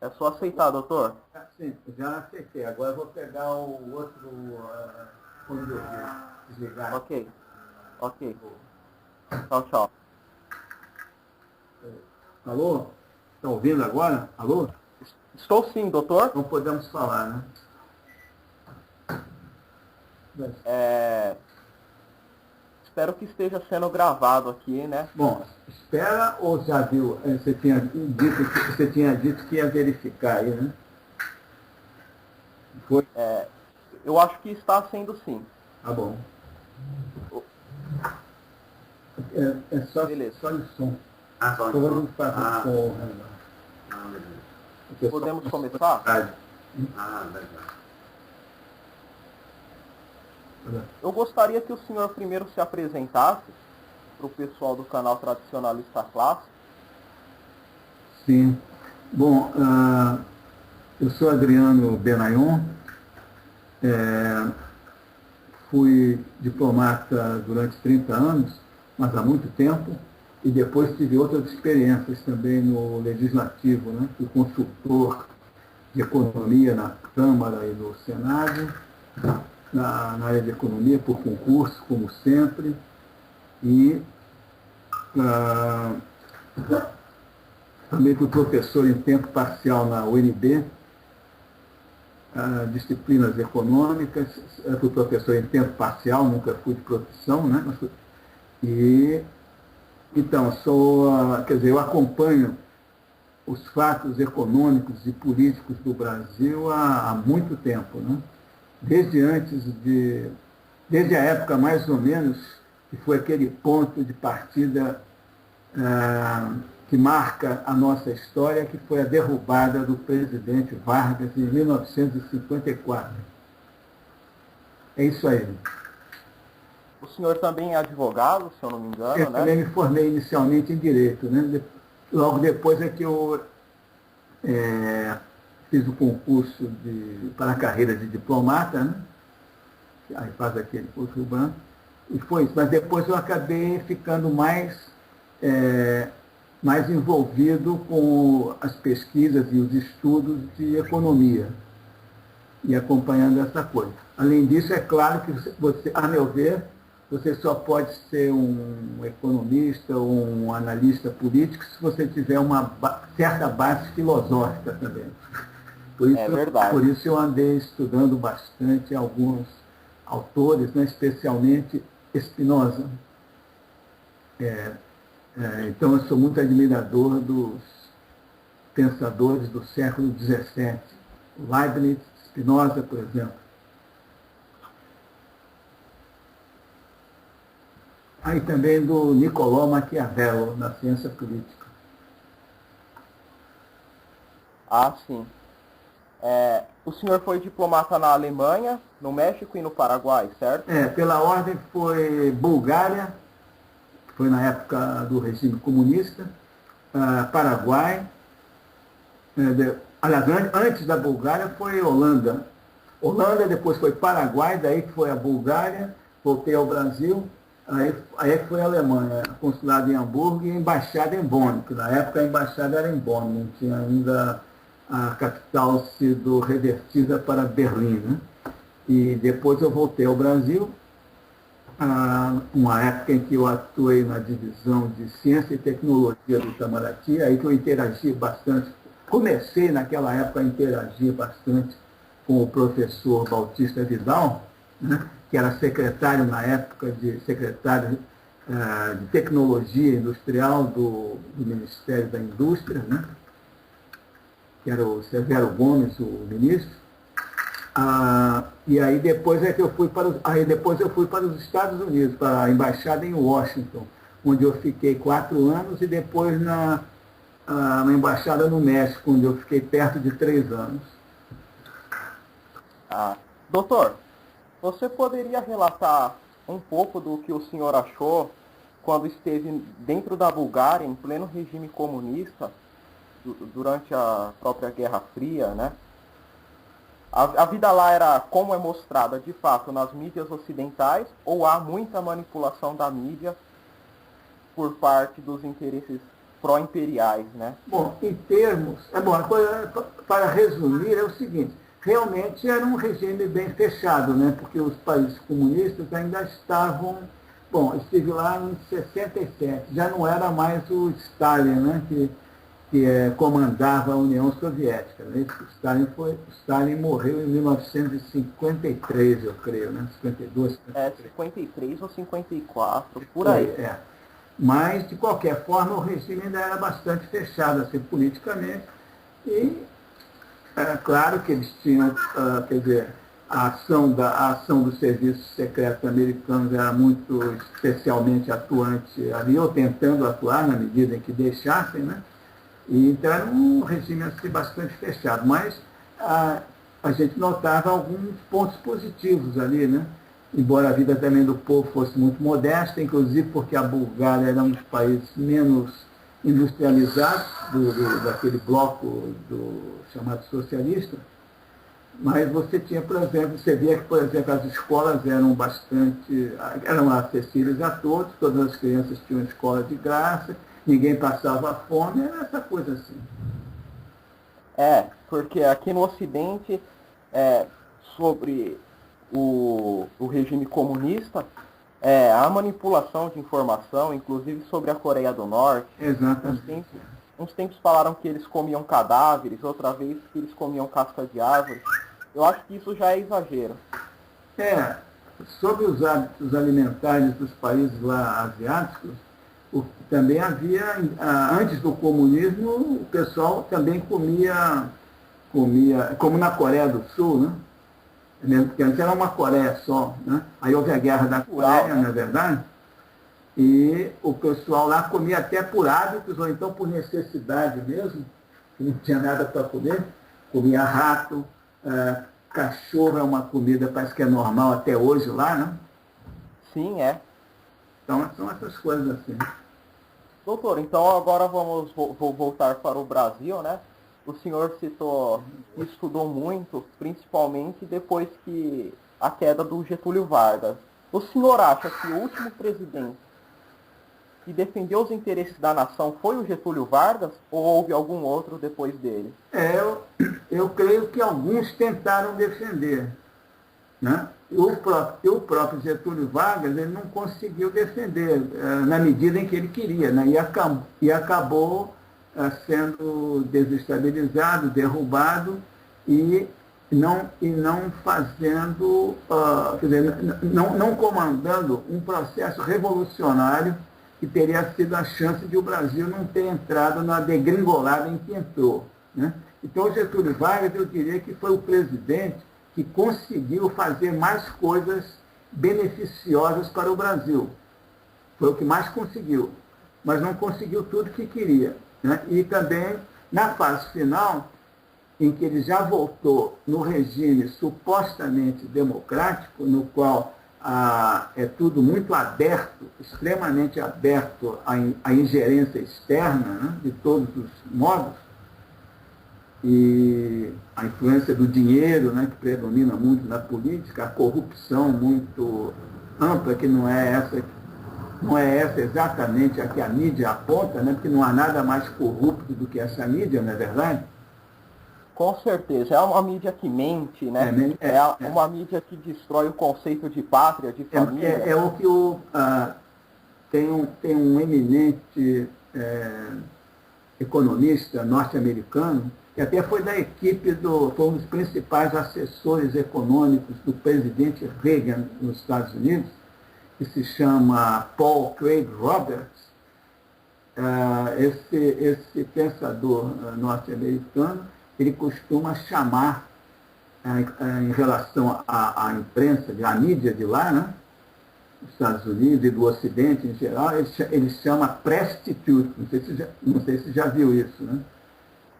É só aceitar, doutor. Sim, já aceitei. Agora eu vou pegar o outro fone de ouvido, desligar. Ok, ok. Tchau, tchau. Alô? Estão ouvindo agora? Alô? Estou sim, doutor. Não podemos falar, né? É, espero que esteja sendo gravado aqui, né? Bom, espera ou já viu? Você tinha dito que ia verificar aí, né? Foi? Eu acho que está sendo sim. Tá bom. O- É só, Beleza. só de som. Só Então de som. vamos fazer som, né? Beleza. O pessoal Podemos não começar? rádio. Legal. Eu gostaria que o senhor primeiro se apresentasse para o pessoal do canal Tradicionalista Clássico. Sim. Bom, eu sou Adriano Benayon, fui diplomata durante 30 anos, mas há muito tempo, e depois tive outras experiências também no Legislativo, né? Fui consultor de economia na Câmara e no Senado, na área de economia, por concurso, como sempre, e também fui professor em tempo parcial na UNB, disciplinas econômicas, fui professor em tempo parcial, nunca fui de profissão, né? E então, quer dizer, eu acompanho os fatos econômicos e políticos do Brasil há muito tempo, né? Desde desde a época mais ou menos que foi aquele ponto de partida que marca a nossa história, que foi a derrubada do presidente Vargas em 1954. É isso aí. O senhor também é advogado, se eu não me engano, Eu né? também me formei inicialmente em Direito, né? Logo depois é que eu fiz o concurso para a carreira de diplomata, né? Aí faz aquele curso branco, e foi isso. Mas depois eu acabei ficando mais envolvido com as pesquisas e os estudos de economia e acompanhando essa coisa. Além disso, é claro que você, a meu ver, você só pode ser um economista ou um analista político se você tiver uma certa base filosófica também. É verdade. Por isso eu andei estudando bastante alguns autores, né, especialmente Spinoza. Então eu sou muito admirador dos pensadores do século XVII. Leibniz, Spinoza, por exemplo. Aí também do Niccolò Maquiavello, na ciência política. Ah, sim. O senhor foi diplomata na Alemanha, no México e no Paraguai, certo? Pela ordem foi Bulgária, que foi na época do regime comunista, Paraguai, aliás, antes da Bulgária foi Holanda. Holanda, depois foi Paraguai, daí que foi a Bulgária, voltei ao Brasil, aí foi a Alemanha, consulado em Hamburgo e a embaixada em Bonn, que na época a embaixada era em Bonn, não tinha ainda a capital sido revertida para Berlim, né? E depois eu voltei ao Brasil, uma época em que eu atuei na divisão de Ciência e Tecnologia do Itamaraty, aí que eu interagi bastante, comecei naquela época a interagir bastante com o professor Bautista Vidal, né, que era secretário na época secretário de Tecnologia Industrial do Ministério da Indústria, né, que era o Severo Gomes, o ministro. E aí depois é que depois eu fui para os Estados Unidos, para a embaixada em Washington, onde eu fiquei 4 anos, e depois na embaixada no México, onde eu fiquei perto de 3 anos. Ah, doutor, você poderia relatar um pouco do que o senhor achou quando esteve dentro da Bulgária, em pleno regime comunista, durante a própria Guerra Fria, né? A vida lá era como é mostrada de fato nas mídias ocidentais, ou há muita manipulação da mídia por parte dos interesses pró-imperiais, né? Bom, em termos... para resumir, é o seguinte, realmente era um regime bem fechado, né? Porque os países comunistas ainda estavam... Bom, estive lá em 67, já não era mais o Stalin, né? Que comandava a União Soviética. Né? O Stalin morreu em 1953, eu creio, né? 52, 53. 53 ou 54, por aí. É. Mas, de qualquer forma, o regime ainda era bastante fechado, assim, politicamente. E, é claro que eles tinham, quer dizer, a ação dos serviços secretos americanos era muito especialmente atuante ali, ou tentando atuar na medida em que deixassem, né? E, então era um regime assim, bastante fechado. Mas a gente notava alguns pontos positivos ali, né? Embora a vida também do povo fosse muito modesta, inclusive porque a Bulgária era um dos países menos industrializados daquele bloco chamado socialista, mas você tinha, por exemplo, você via que, por exemplo, as escolas eram acessíveis a todos, todas as crianças tinham escola de graça, ninguém passava fome, era essa coisa assim. Porque aqui no Ocidente, sobre o regime comunista, a manipulação de informação, inclusive sobre a Coreia do Norte. Exatamente. Uns tempos falaram que eles comiam cadáveres, outra vez que eles comiam casca de árvore. Eu acho que isso já é exagero. Sobre os hábitos alimentares dos países lá asiáticos, também havia, antes do comunismo, o pessoal também comia, como na Coreia do Sul, né? Mesmo porque antes era uma Coreia só, né? Aí houve a guerra da Coreia, não é verdade? E o pessoal lá comia até por hábitos, ou então por necessidade mesmo, que não tinha nada para comer, comia rato, cachorro é uma comida, parece que é normal até hoje lá, né? Sim, é. Então são essas coisas assim. Doutor, então agora vamos voltar para o Brasil, né? O senhor citou que estudou muito, principalmente depois que a queda do Getúlio Vargas. O senhor acha que o último presidente que defendeu os interesses da nação foi o Getúlio Vargas ou houve algum outro depois dele? Eu creio que alguns tentaram defender, né? O próprio Getúlio Vargas ele não conseguiu defender na medida em que ele queria, né? E acabou sendo desestabilizado, derrubado e não fazendo, quer dizer, não comandando um processo revolucionário que teria sido a chance de o Brasil não ter entrado na degringolada em que entrou, né? Então, Getúlio Vargas, eu diria que foi o presidente que conseguiu fazer mais coisas beneficiosas para o Brasil. Foi o que mais conseguiu, mas não conseguiu tudo que queria, né? E também, na fase final, em que ele já voltou no regime supostamente democrático, no qual é tudo muito aberto, extremamente aberto à ingerência externa, né, de todos os modos, e a influência do dinheiro, né, que predomina muito na política, a corrupção muito ampla, que não é essa exatamente a que a mídia aponta, né, porque não há nada mais corrupto do que essa mídia, não é verdade? Com certeza, é uma mídia que mente, né? Uma mídia que destrói o conceito de pátria, de família. É o que tem um eminente economista norte-americano, que até foi da equipe foi um dos principais assessores econômicos do presidente Reagan nos Estados Unidos, que se chama Paul Craig Roberts. Esse pensador norte-americano, ele costuma chamar, em relação à imprensa, à mídia de lá, né, dos Estados Unidos e do Ocidente em geral, ele chama prostitute. Não sei se já viu isso, né?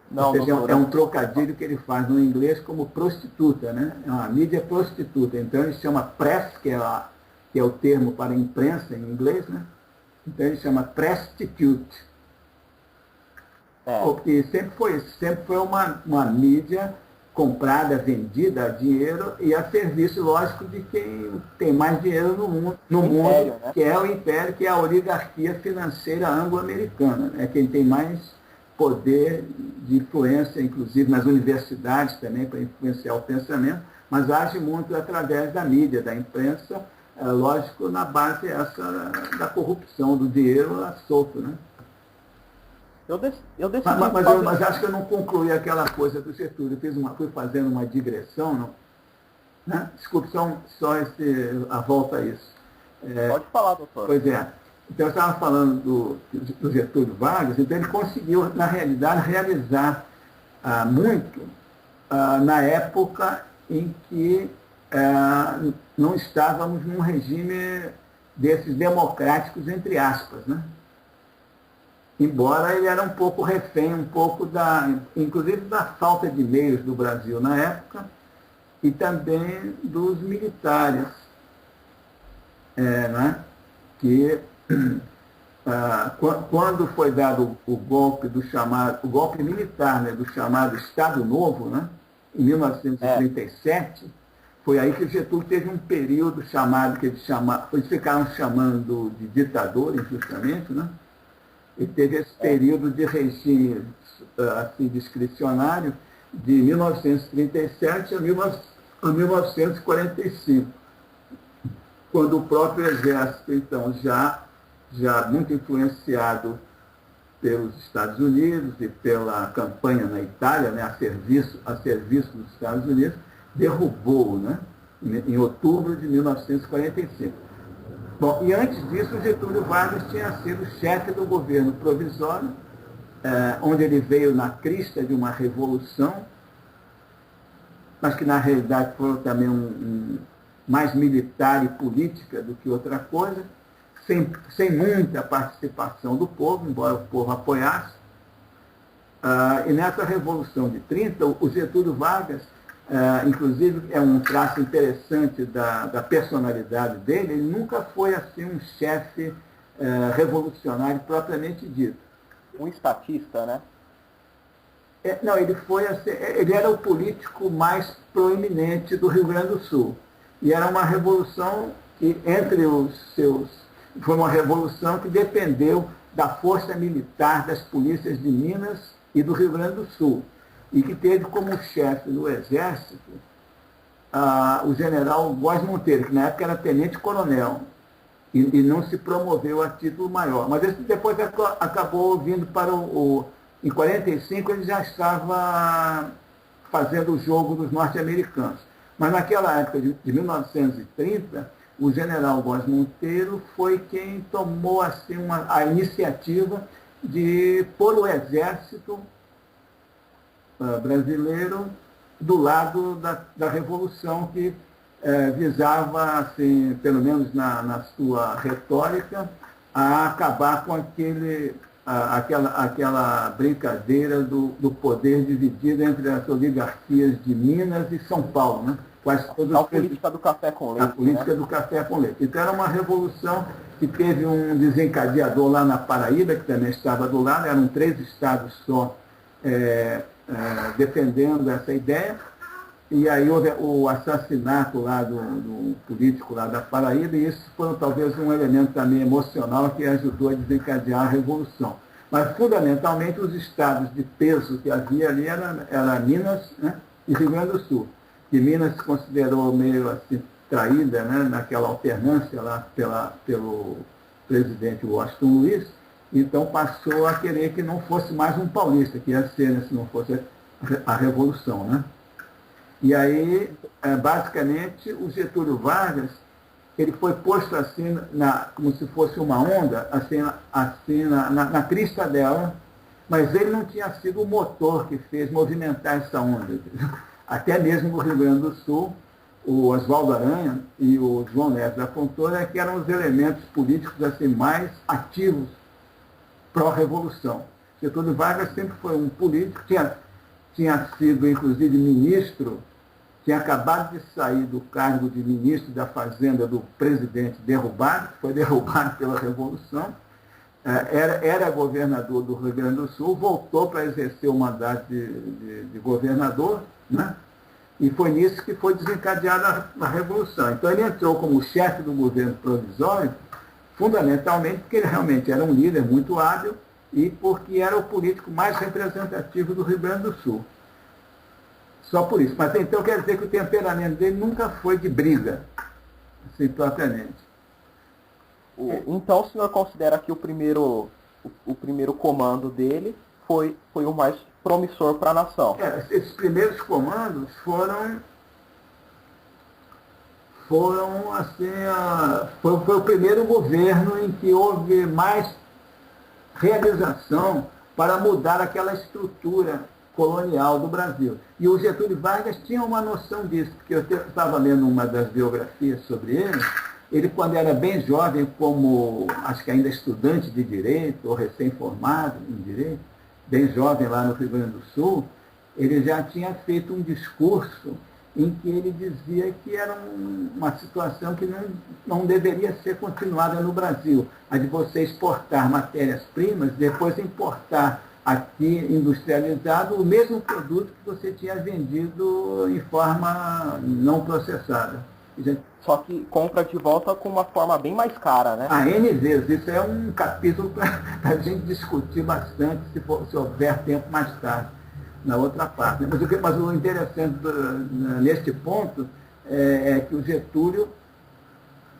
Não, ou seja, é um trocadilho que ele faz no inglês como prostituta, né? A mídia é prostituta. Então ele chama press, que é o termo para imprensa em inglês, né? Então ele chama prostitute. Porque sempre foi uma mídia comprada, vendida a dinheiro e a serviço, lógico, de quem tem mais dinheiro no mundo, né? que é o império, que é a oligarquia financeira anglo-americana, né? Quem tem mais poder de influência, inclusive nas universidades também, para influenciar o pensamento, mas age muito através da mídia, da imprensa, lógico, na base essa da corrupção, do dinheiro solto, né? Eu decidi Mas acho que eu não concluí aquela coisa do Getúlio. Fui fazendo uma digressão, não? Né? Desculpe, só a volta a isso. Pode falar, doutor. Pois é. Então, eu estava falando do Getúlio Vargas, então ele conseguiu, na realidade, realizar muito na época em que não estávamos num regime desses democráticos, entre aspas, né? Embora ele era um pouco refém, inclusive da falta de meios do Brasil na época e também dos militares, né? Que quando foi dado o golpe militar, né, do chamado Estado Novo, né, em 1937, foi aí que Getúlio teve um período eles ficaram chamando de ditador, justamente, né? E teve esse período de regime assim, discricionário de 1937 a 1945, quando o próprio exército, então, já muito influenciado pelos Estados Unidos e pela campanha na Itália, né, a serviço dos Estados Unidos, derrubou-o, né, em outubro de 1945. Bom, e antes disso, Getúlio Vargas tinha sido chefe do governo provisório, onde ele veio na crista de uma revolução, mas que na realidade foi também mais militar e política do que outra coisa, sem muita participação do povo, embora o povo apoiasse. E nessa Revolução de 30, o Getúlio Vargas, inclusive é um traço interessante da personalidade dele, ele nunca foi assim um chefe revolucionário propriamente dito. Um estatista, né? Não, ele era o político mais proeminente do Rio Grande do Sul. E era uma revolução que, foi uma revolução que dependeu da força militar das polícias de Minas e do Rio Grande do Sul, e que teve como chefe do Exército o general Góes Monteiro, que na época era tenente-coronel, e não se promoveu a título maior. Mas esse depois acabou vindo para em 45 ele já estava fazendo o jogo dos norte-americanos. Mas naquela época de 1930, o general Góes Monteiro foi quem tomou assim, a iniciativa de pôr o exército brasileiro do lado da Revolução, que visava, assim, pelo menos na sua retórica, a acabar com aquela brincadeira do poder dividido entre as oligarquias de Minas e São Paulo, né? A política do café com leite. A política, né? Do café com leite. Então era uma revolução que teve um desencadeador lá na Paraíba, que também estava do lado, eram 3 estados só defendendo essa ideia. E aí houve o assassinato lá do político lá da Paraíba, e isso foi talvez um elemento também emocional que ajudou a desencadear a Revolução. Mas, fundamentalmente, os estados de peso que havia ali era Minas, né, e Rio Grande do Sul. E Minas se considerou meio assim, traída, né, naquela alternância lá pelo presidente Washington Luiz, então passou a querer que não fosse mais um paulista, que ia ser, né, se não fosse a Revolução, né? E aí, basicamente, o Getúlio Vargas, ele foi posto assim, como se fosse uma onda, assim na crista dela, mas ele não tinha sido o motor que fez movimentar essa onda. Até mesmo no Rio Grande do Sul, o Oswaldo Aranha e o João Neves da Fontoura, que eram os elementos políticos assim, mais ativos pró-revolução. Getúlio Vargas sempre foi um político, tinha sido, inclusive, ministro, tinha acabado de sair do cargo de ministro da Fazenda do presidente derrubado, foi derrubado pela Revolução, era governador do Rio Grande do Sul, voltou para exercer o mandato de governador, né? E foi nisso que foi desencadeada a Revolução. Então ele entrou como chefe do governo provisório, fundamentalmente porque ele realmente era um líder muito hábil e porque era o político mais representativo do Rio Grande do Sul. Só por isso. Mas então quer dizer que o temperamento dele nunca foi de briga, assim, propriamente. Então o senhor considera que o primeiro comando dele foi o mais promissor para a nação? Esses primeiros comandos foram assim, foi o primeiro governo em que houve mais realização para mudar aquela estrutura colonial do Brasil. E o Getúlio Vargas tinha uma noção disso, porque eu estava lendo uma das biografias sobre ele quando era bem jovem, como acho que ainda estudante de Direito, ou recém-formado em Direito, bem jovem lá no Rio Grande do Sul, ele já tinha feito um discurso em que ele dizia que era uma situação que não deveria ser continuada no Brasil, a de você exportar matérias-primas, depois importar aqui industrializado o mesmo produto que você tinha vendido em forma não processada. Só que compra de volta com uma forma bem mais cara, né? N vezes. Isso é um capítulo para a gente discutir bastante, se houver tempo mais tarde, na outra parte. Mas o interessante neste ponto é que o Getúlio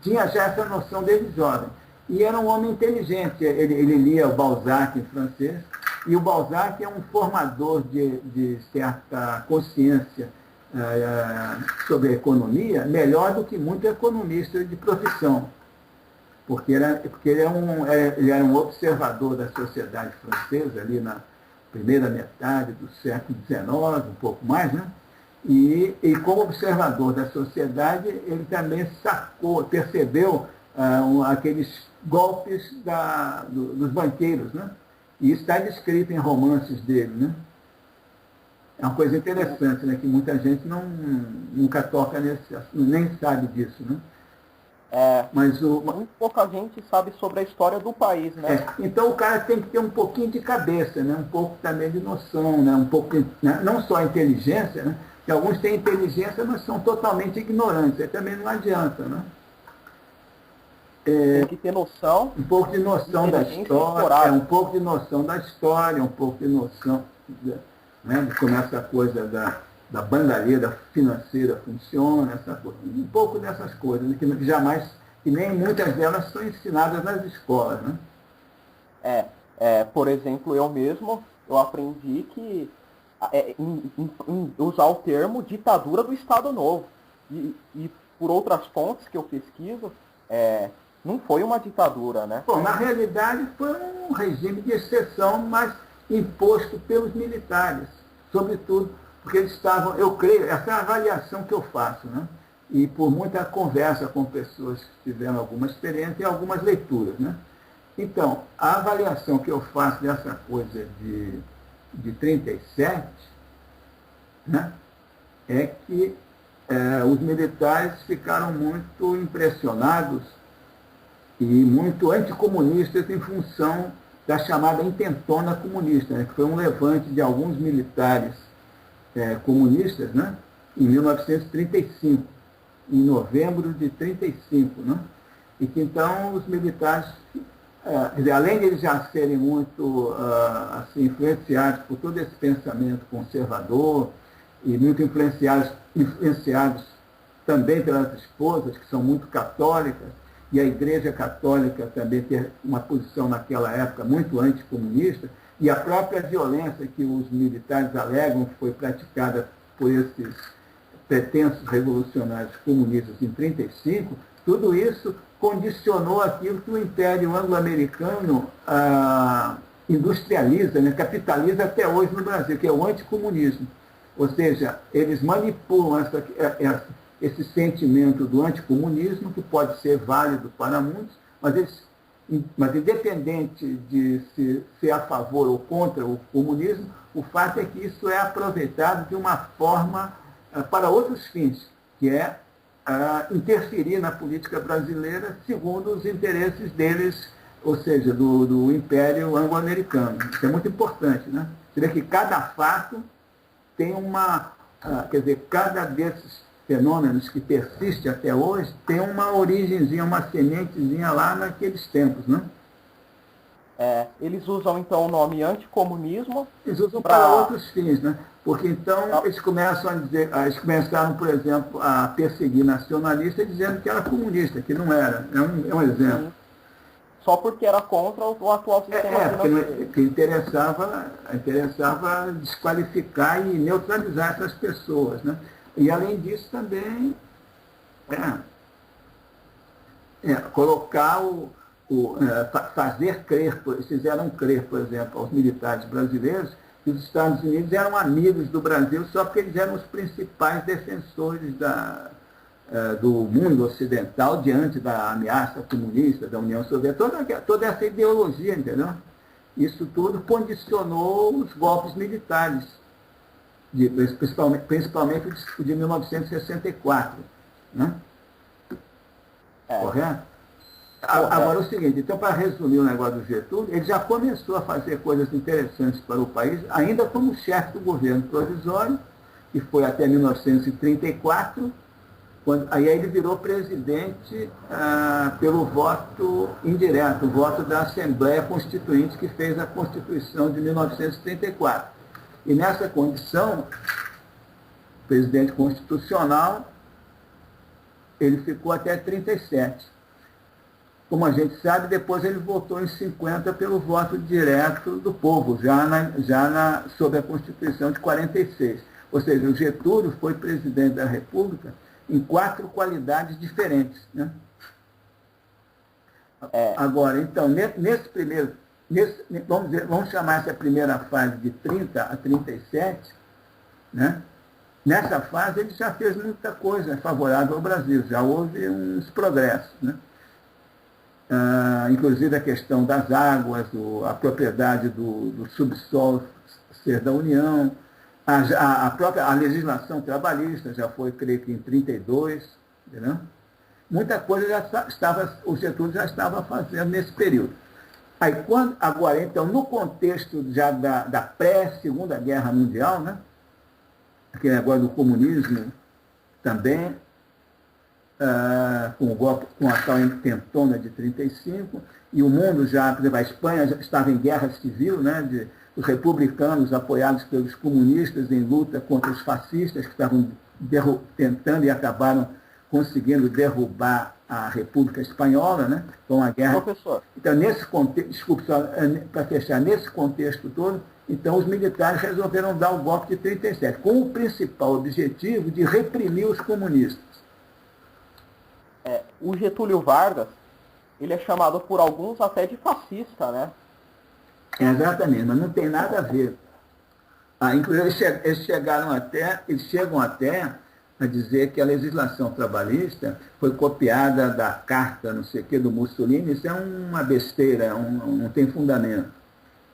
tinha já essa noção desde jovem. E era um homem inteligente. Ele lia o Balzac em francês, e o Balzac é um formador de certa consciência sobre a economia, melhor do que muito economista de profissão, porque ele era um observador da sociedade francesa ali na primeira metade do século XIX, um pouco mais, né? E como observador da sociedade, ele também percebeu aqueles golpes dos banqueiros, né? E isso está descrito em romances dele, né? É uma coisa interessante, né? Que muita gente nunca toca nesse assunto, nem sabe disso, né? Mas muito pouca gente sabe sobre a história do país, né? Então o cara tem que ter um pouquinho de cabeça, né? Um pouco também de noção, né? Um pouco, né? Não só inteligência, né? Que alguns têm inteligência, mas são totalmente ignorantes. Aí também não adianta, né? Tem que ter noção. Um pouco de noção da história, um pouco de noção da história, um pouco de noção, né, de como essa coisa da bandalheira financeira funciona, essa coisa, um pouco dessas coisas, né, que nem muitas delas são ensinadas nas escolas, né? Por exemplo, eu aprendi que em usar o termo ditadura do Estado Novo. E por outras fontes que eu pesquiso, não foi uma ditadura, né? Bom, na realidade foi um regime de exceção, mas imposto pelos militares, sobretudo porque eles estavam, eu creio, essa é a avaliação que eu faço, né? E por muita conversa com pessoas que tiveram alguma experiência e algumas leituras, né? Então, a avaliação que eu faço dessa coisa de 37, né, é que os militares ficaram muito impressionados e muito anticomunistas em função da chamada intentona comunista, né, que foi um levante de alguns militares comunistas, né, em 1935, em novembro de 1935, né, e que então os militares, além de eles já serem muito assim, influenciados por todo esse pensamento conservador e muito influenciados também pelas esposas, que são muito católicas, e a Igreja Católica também tem uma posição naquela época muito anticomunista, e a própria violência que os militares alegam que foi praticada por esses pretensos revolucionários comunistas em 1935, tudo isso condicionou aquilo que o Império Anglo-Americano industrializa, né, capitaliza até hoje no Brasil, que é o anticomunismo. Ou seja, eles manipulam esse sentimento do anticomunismo, que pode ser válido para muitos, mas independente de ser a favor ou contra o comunismo, o fato é que isso é aproveitado de uma forma para outros fins, que é interferir na política brasileira segundo os interesses deles, ou seja, do Império Anglo-Americano. Isso é muito importante, né? Você vê que cada fato tem quer dizer, cada desses fenômenos que persiste até hoje tem uma origenzinha, uma sementezinha lá naqueles tempos, né? Eles usam então o nome anticomunismo. Eles usam para outros fins, né? Porque então eles começam a dizer, eles começaram, por exemplo, a perseguir nacionalistas dizendo que era comunista, que não era. É um exemplo. Sim. Só porque era contra o atual sistema financeiro. Porque interessava desqualificar e neutralizar essas pessoas, né? E além disso também colocar fazer crer, fizeram crer, por exemplo, aos militares brasileiros que os Estados Unidos eram amigos do Brasil só porque eles eram os principais defensores do mundo ocidental diante da ameaça comunista da União Soviética, toda essa ideologia, entendeu? Isso tudo condicionou os golpes militares, principalmente o de 1964, né? Correto? Agora, o seguinte, então, para resumir o negócio do Getúlio, ele já começou a fazer coisas interessantes para o país, ainda como chefe do governo provisório, que foi até 1934, aí ele virou presidente pelo voto indireto, o voto da Assembleia Constituinte, que fez a Constituição de 1934. E nessa condição, presidente constitucional, ele ficou até 37. Como a gente sabe, depois ele votou em 50 pelo voto direto do povo, sob a Constituição de 46. Ou seja, o Getúlio foi presidente da República em 4 qualidades diferentes, né? Agora, então, vamos chamar essa primeira fase de 30 a 37, né? Nessa fase ele já fez muita coisa favorável ao Brasil, já houve uns progressos, né? Inclusive a questão das águas, a propriedade do subsolo ser da União, a própria legislação trabalhista já foi, creio que em 32, entendeu? Muita coisa o Getúlio já estava fazendo nesse período. Agora, então, no contexto já da pré-Segunda Guerra Mundial, né? Aquele negócio do comunismo também, com a tal intentona de 35, e o mundo já, por exemplo, a Espanha já estava em guerra civil, né, os republicanos apoiados pelos comunistas em luta contra os fascistas que estavam tentando e acabaram conseguindo derrubar a República Espanhola, né, com a guerra. Professor. Então, nesse contexto, desculpe, para fechar, nesse contexto todo, então os militares resolveram dar o golpe de 37, com o principal objetivo de reprimir os comunistas. O Getúlio Vargas, ele é chamado por alguns até de fascista, né? Exatamente, mas não tem nada a ver. Inclusive, eles chegam até a dizer que a legislação trabalhista foi copiada da carta, não sei o que, do Mussolini. Isso é uma besteira, não tem fundamento.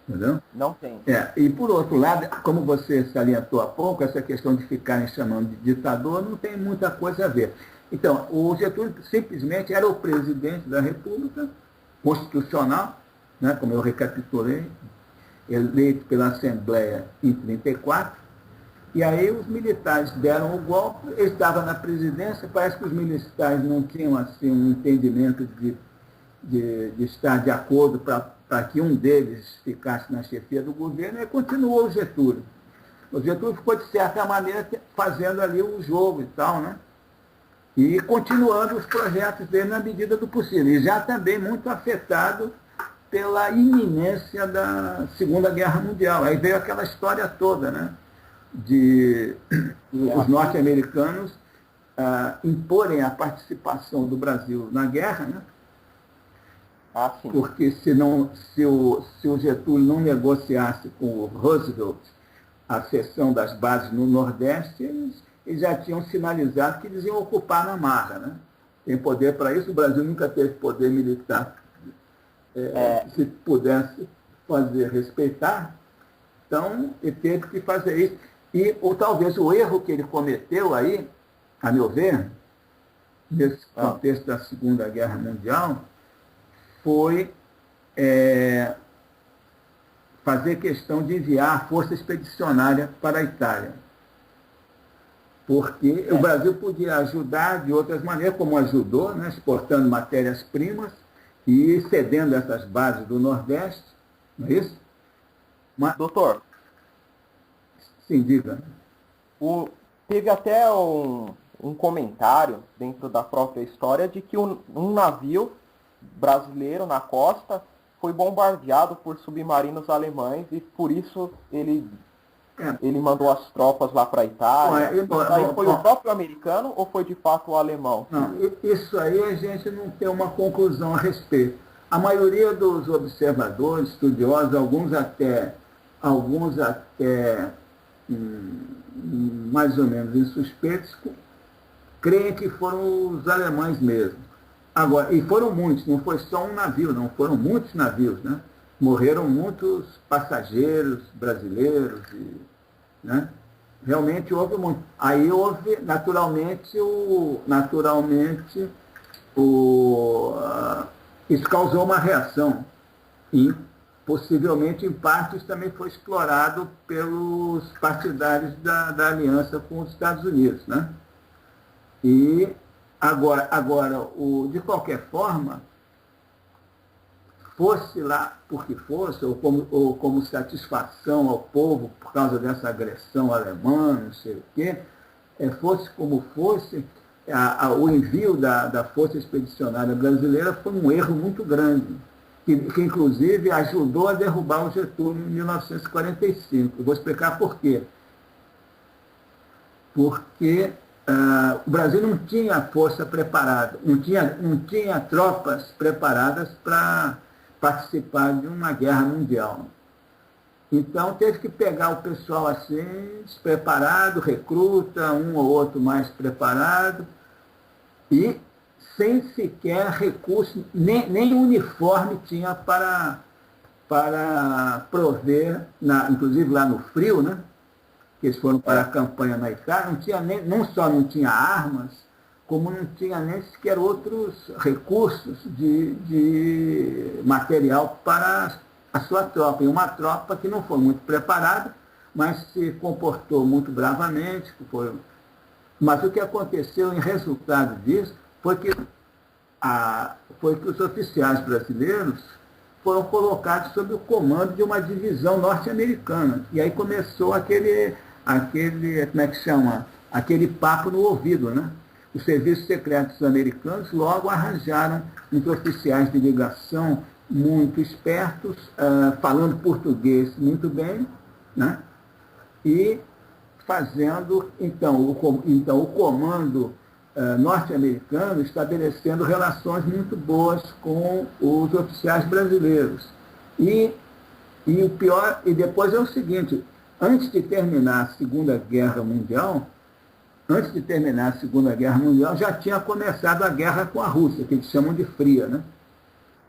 Entendeu? Não tem. E, por outro lado, como você salientou há pouco, essa questão de ficarem chamando de ditador não tem muita coisa a ver. Então, o Getúlio simplesmente era o presidente da República, constitucional, né, como eu recapitulei, eleito pela Assembleia em 34, e aí os militares deram o golpe, ele estava na presidência, parece que os militares não tinham assim, um entendimento de estar de acordo para que um deles ficasse na chefia do governo, e continuou o Getúlio. O Getúlio ficou, de certa maneira, fazendo ali o jogo e tal, né? E continuando os projetos dele na medida do possível. E já também muito afetado pela iminência da Segunda Guerra Mundial. Aí veio aquela história toda, né? De os norte-americanos imporem a participação do Brasil na guerra, né? Porque se o Getúlio não negociasse com o Roosevelt a cessão das bases no Nordeste, eles já tinham sinalizado que eles iam ocupar na marra, né? Tem poder para isso, o Brasil nunca teve poder militar. Se pudesse fazer respeitar, então ele teve que fazer isso. Ou talvez o erro que ele cometeu aí, a meu ver, nesse contexto da Segunda Guerra Mundial, foi fazer questão de enviar a força expedicionária para a Itália. porque o Brasil podia ajudar de outras maneiras, como ajudou, né, exportando matérias-primas e cedendo essas bases do Nordeste, não é isso? Mas, Doutor, sim, diga. teve até um comentário dentro da própria história de que um navio brasileiro na costa foi bombardeado por submarinos alemães e por isso ele mandou as tropas lá para a Itália. Isso aí foi o próprio americano ou foi de fato o alemão? Não, isso aí a gente não tem uma conclusão a respeito. A maioria dos observadores, estudiosos, alguns até mais ou menos insuspeitos, creem que foram os alemães mesmo. Agora, e foram muitos, não foi só um navio, não, foram muitos navios, né? Morreram muitos passageiros brasileiros, né? Realmente houve muito. Aí houve, isso causou uma reação. E possivelmente, em parte, isso também foi explorado pelos partidários da aliança com os Estados Unidos, né? E agora de qualquer forma, fosse lá porque fosse, ou como satisfação ao povo por causa dessa agressão alemã, não sei o quê, fosse como fosse, o envio da Força Expedicionária Brasileira foi um erro muito grande, que inclusive ajudou a derrubar o Getúlio em 1945. Eu vou explicar por quê. Porque o Brasil não tinha força preparada, não tinha tropas preparadas para participar de uma guerra mundial. Então teve que pegar o pessoal assim, despreparado, recruta, um ou outro mais preparado, e sem sequer recurso, nem uniforme tinha para prover, inclusive lá no frio, né? Que eles foram para a campanha na Itália, não só não tinha armas, como não tinha nem sequer outros recursos de material para a sua tropa. E uma tropa que não foi muito preparada, mas se comportou muito bravamente. Mas o que aconteceu em resultado disso foi que os oficiais brasileiros foram colocados sob o comando de uma divisão norte-americana. E aí começou aquele, como é que chama? Aquele papo no ouvido, né? Os serviços secretos americanos logo arranjaram uns oficiais de ligação muito espertos, falando português muito bem, né? E fazendo, então, o comando norte-americano estabelecendo relações muito boas com os oficiais brasileiros. E o pior, e depois é o seguinte, antes de terminar a Segunda Guerra Mundial, já tinha começado a guerra com a Rússia, que eles chamam de fria, né?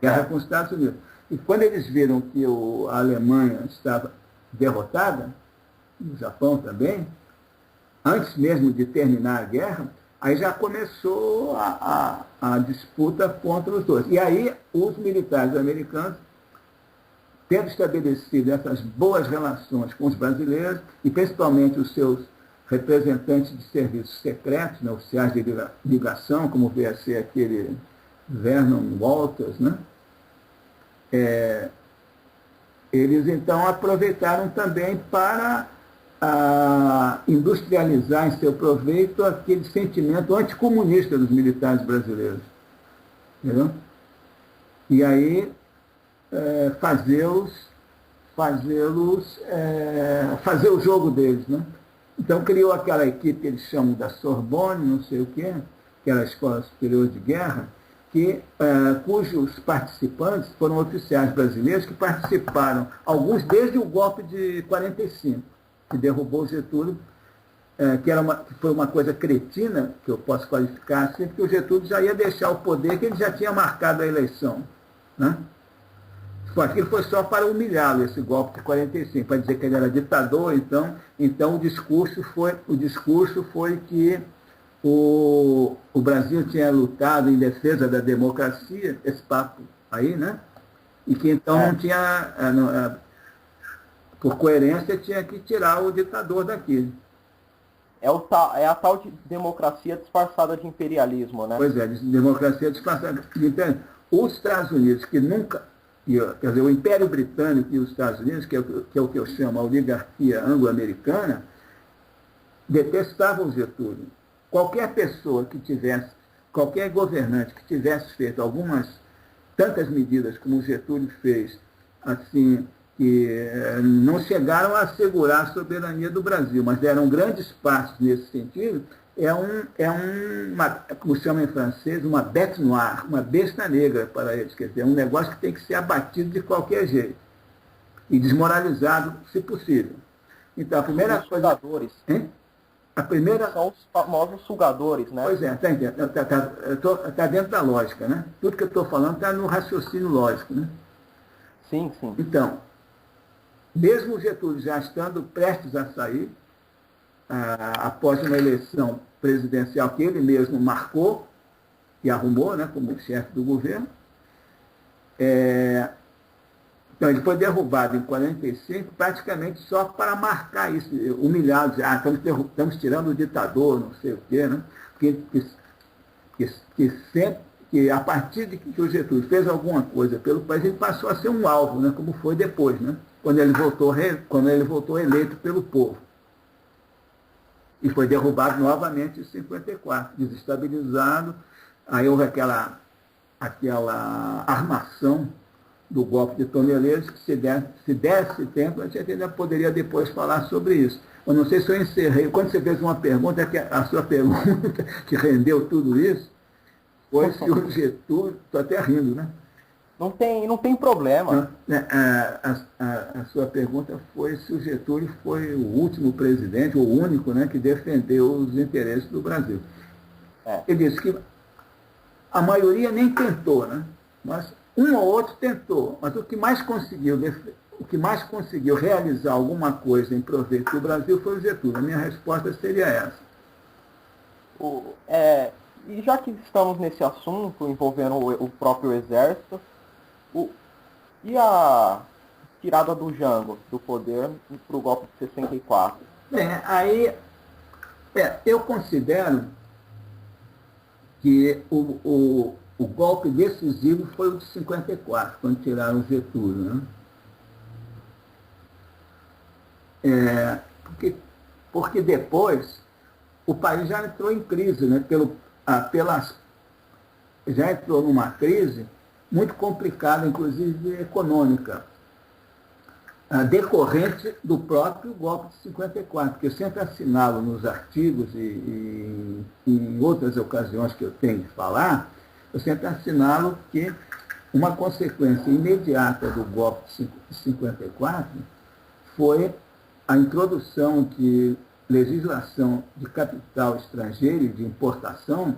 Guerra com os Estados Unidos. E quando eles viram que a Alemanha estava derrotada, o Japão também, antes mesmo de terminar a guerra, aí já começou a disputa contra os dois. E aí os militares americanos, tendo estabelecido essas boas relações com os brasileiros, e principalmente os seus representantes de serviços secretos, né, oficiais de ligação, como veio a ser aquele Vernon Walters, né? Eles então aproveitaram também para industrializar em seu proveito aquele sentimento anticomunista dos militares brasileiros. Entendeu? E aí fazer o jogo deles, né? Então criou aquela equipe que eles chamam da Sorbonne, não sei o quê, que era a Escola Superior de Guerra, cujos participantes foram oficiais brasileiros que participaram, alguns desde o golpe de 45, que derrubou o Getúlio, que foi uma coisa cretina, que eu posso qualificar assim, porque o Getúlio já ia deixar o poder, que ele já tinha marcado a eleição, né? Aquilo foi só para humilhá-lo, esse golpe de 45, para dizer que ele era ditador. Então o discurso foi que o Brasil tinha lutado em defesa da democracia, esse papo aí, né? E que então não tinha, por coerência, tinha que tirar o ditador daqui. É a tal de democracia disfarçada de imperialismo, né? Pois é, democracia disfarçada de imperialismo. Os Estados Unidos, que nunca... Quer dizer, o Império Britânico e os Estados Unidos, que é o que eu chamo a oligarquia anglo-americana, detestavam Getúlio. Qualquer pessoa que tivesse, qualquer governante que tivesse feito tantas medidas como o Getúlio fez, assim, que não chegaram a assegurar a soberania do Brasil, mas deram grandes passos nesse sentido, como chama em francês, uma bête noire, uma besta negra para eles, quer dizer, é um negócio que tem que ser abatido de qualquer jeito e desmoralizado, se possível. Então, a primeira Os sugadores. Hein? A primeira... São os famosos sugadores, né? Pois é, está dentro da lógica, né? Tudo que eu estou falando está no raciocínio lógico, né? Sim, sim. Então, mesmo o Getúlio já estando prestes a sair, após uma eleição presidencial que ele mesmo marcou e arrumou, né, como chefe do governo, então ele foi derrubado em 45 praticamente só para marcar isso, humilhado, estamos tirando o ditador, não sei o quê, né? Que a partir de que o Getúlio fez alguma coisa pelo país, ele passou a ser um alvo, né, como foi depois, né, quando ele voltou eleito pelo povo. E foi derrubado novamente em 54, desestabilizado. Aí houve aquela armação do golpe de Toneleiros, que se desse tempo, a gente ainda poderia depois falar sobre isso. Eu não sei se eu encerrei. Quando você fez uma pergunta, a sua pergunta que rendeu tudo isso, foi se o Getúlio... Estou até rindo, né? Não tem problema. A sua pergunta foi se o Getúlio foi o último presidente, o único, né, que defendeu os interesses do Brasil. Ele disse que a maioria nem tentou, né? Mas um ou outro tentou. Mas o que mais conseguiu realizar alguma coisa em proveito do Brasil foi o Getúlio. A minha resposta seria essa. E já que estamos nesse assunto envolvendo o próprio Exército, e a tirada do Jango do poder para o golpe de 64? Eu considero que o golpe decisivo foi o de 54, quando tiraram o Getúlio, né? Porque depois o país já entrou em crise, né? Já entrou numa crise muito complicada, inclusive econômica, decorrente do próprio golpe de 54, que eu sempre assinalo nos artigos e em outras ocasiões que eu tenho de falar, eu sempre assinalo que uma consequência imediata do golpe de 54 foi a introdução de legislação de capital estrangeiro e de importação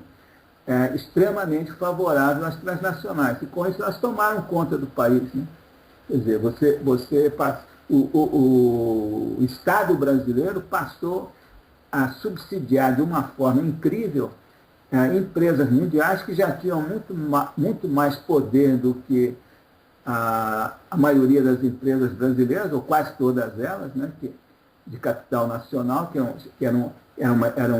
extremamente favorável às transnacionais. E com isso elas tomaram conta do país, né? Quer dizer, o Estado brasileiro passou a subsidiar de uma forma incrível empresas mundiais que já tinham muito mais poder do que a maioria das empresas brasileiras, ou quase todas elas, né, de capital nacional, que eram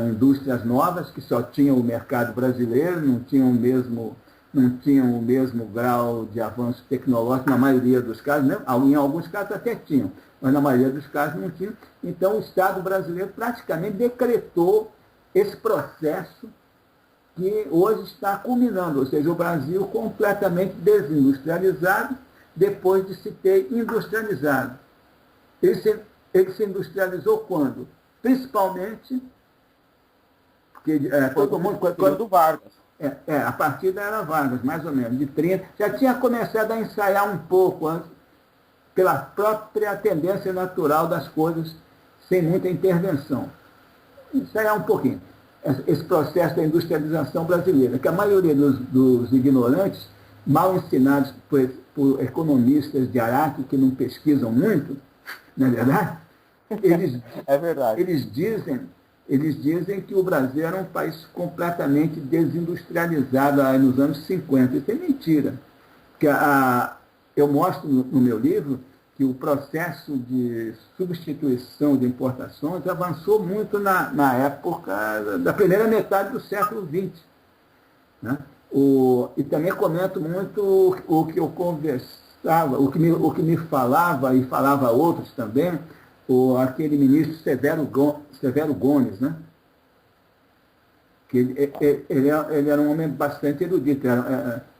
indústrias novas, que só tinham o mercado brasileiro, não tinham o mesmo grau de avanço tecnológico na maioria dos casos, né? Em alguns casos até tinham, mas na maioria dos casos não tinham. Então o Estado brasileiro praticamente decretou esse processo que hoje está culminando, ou seja, o Brasil completamente desindustrializado depois de se ter industrializado. Ele se industrializou quando? Principalmente porque todo mundo... Quando Vargas. A partida era Vargas, mais ou menos, de 30. Já tinha começado a ensaiar um pouco antes, pela própria tendência natural das coisas, sem muita intervenção. Ensaiar um pouquinho. Esse processo da industrialização brasileira, que a maioria dos ignorantes, mal ensinados por economistas de Araque, que não pesquisam muito, não é verdade? É verdade. Eles dizem que o Brasil era um país completamente desindustrializado aí nos anos 50. Isso é mentira. Porque eu mostro no meu livro que o processo de substituição de importações avançou muito na época da primeira metade do século XX. Né? E também comento muito o que eu conversava, o que me falava e falava a outros também, aquele ministro Severo Gomes, né? Que ele era um homem bastante erudito,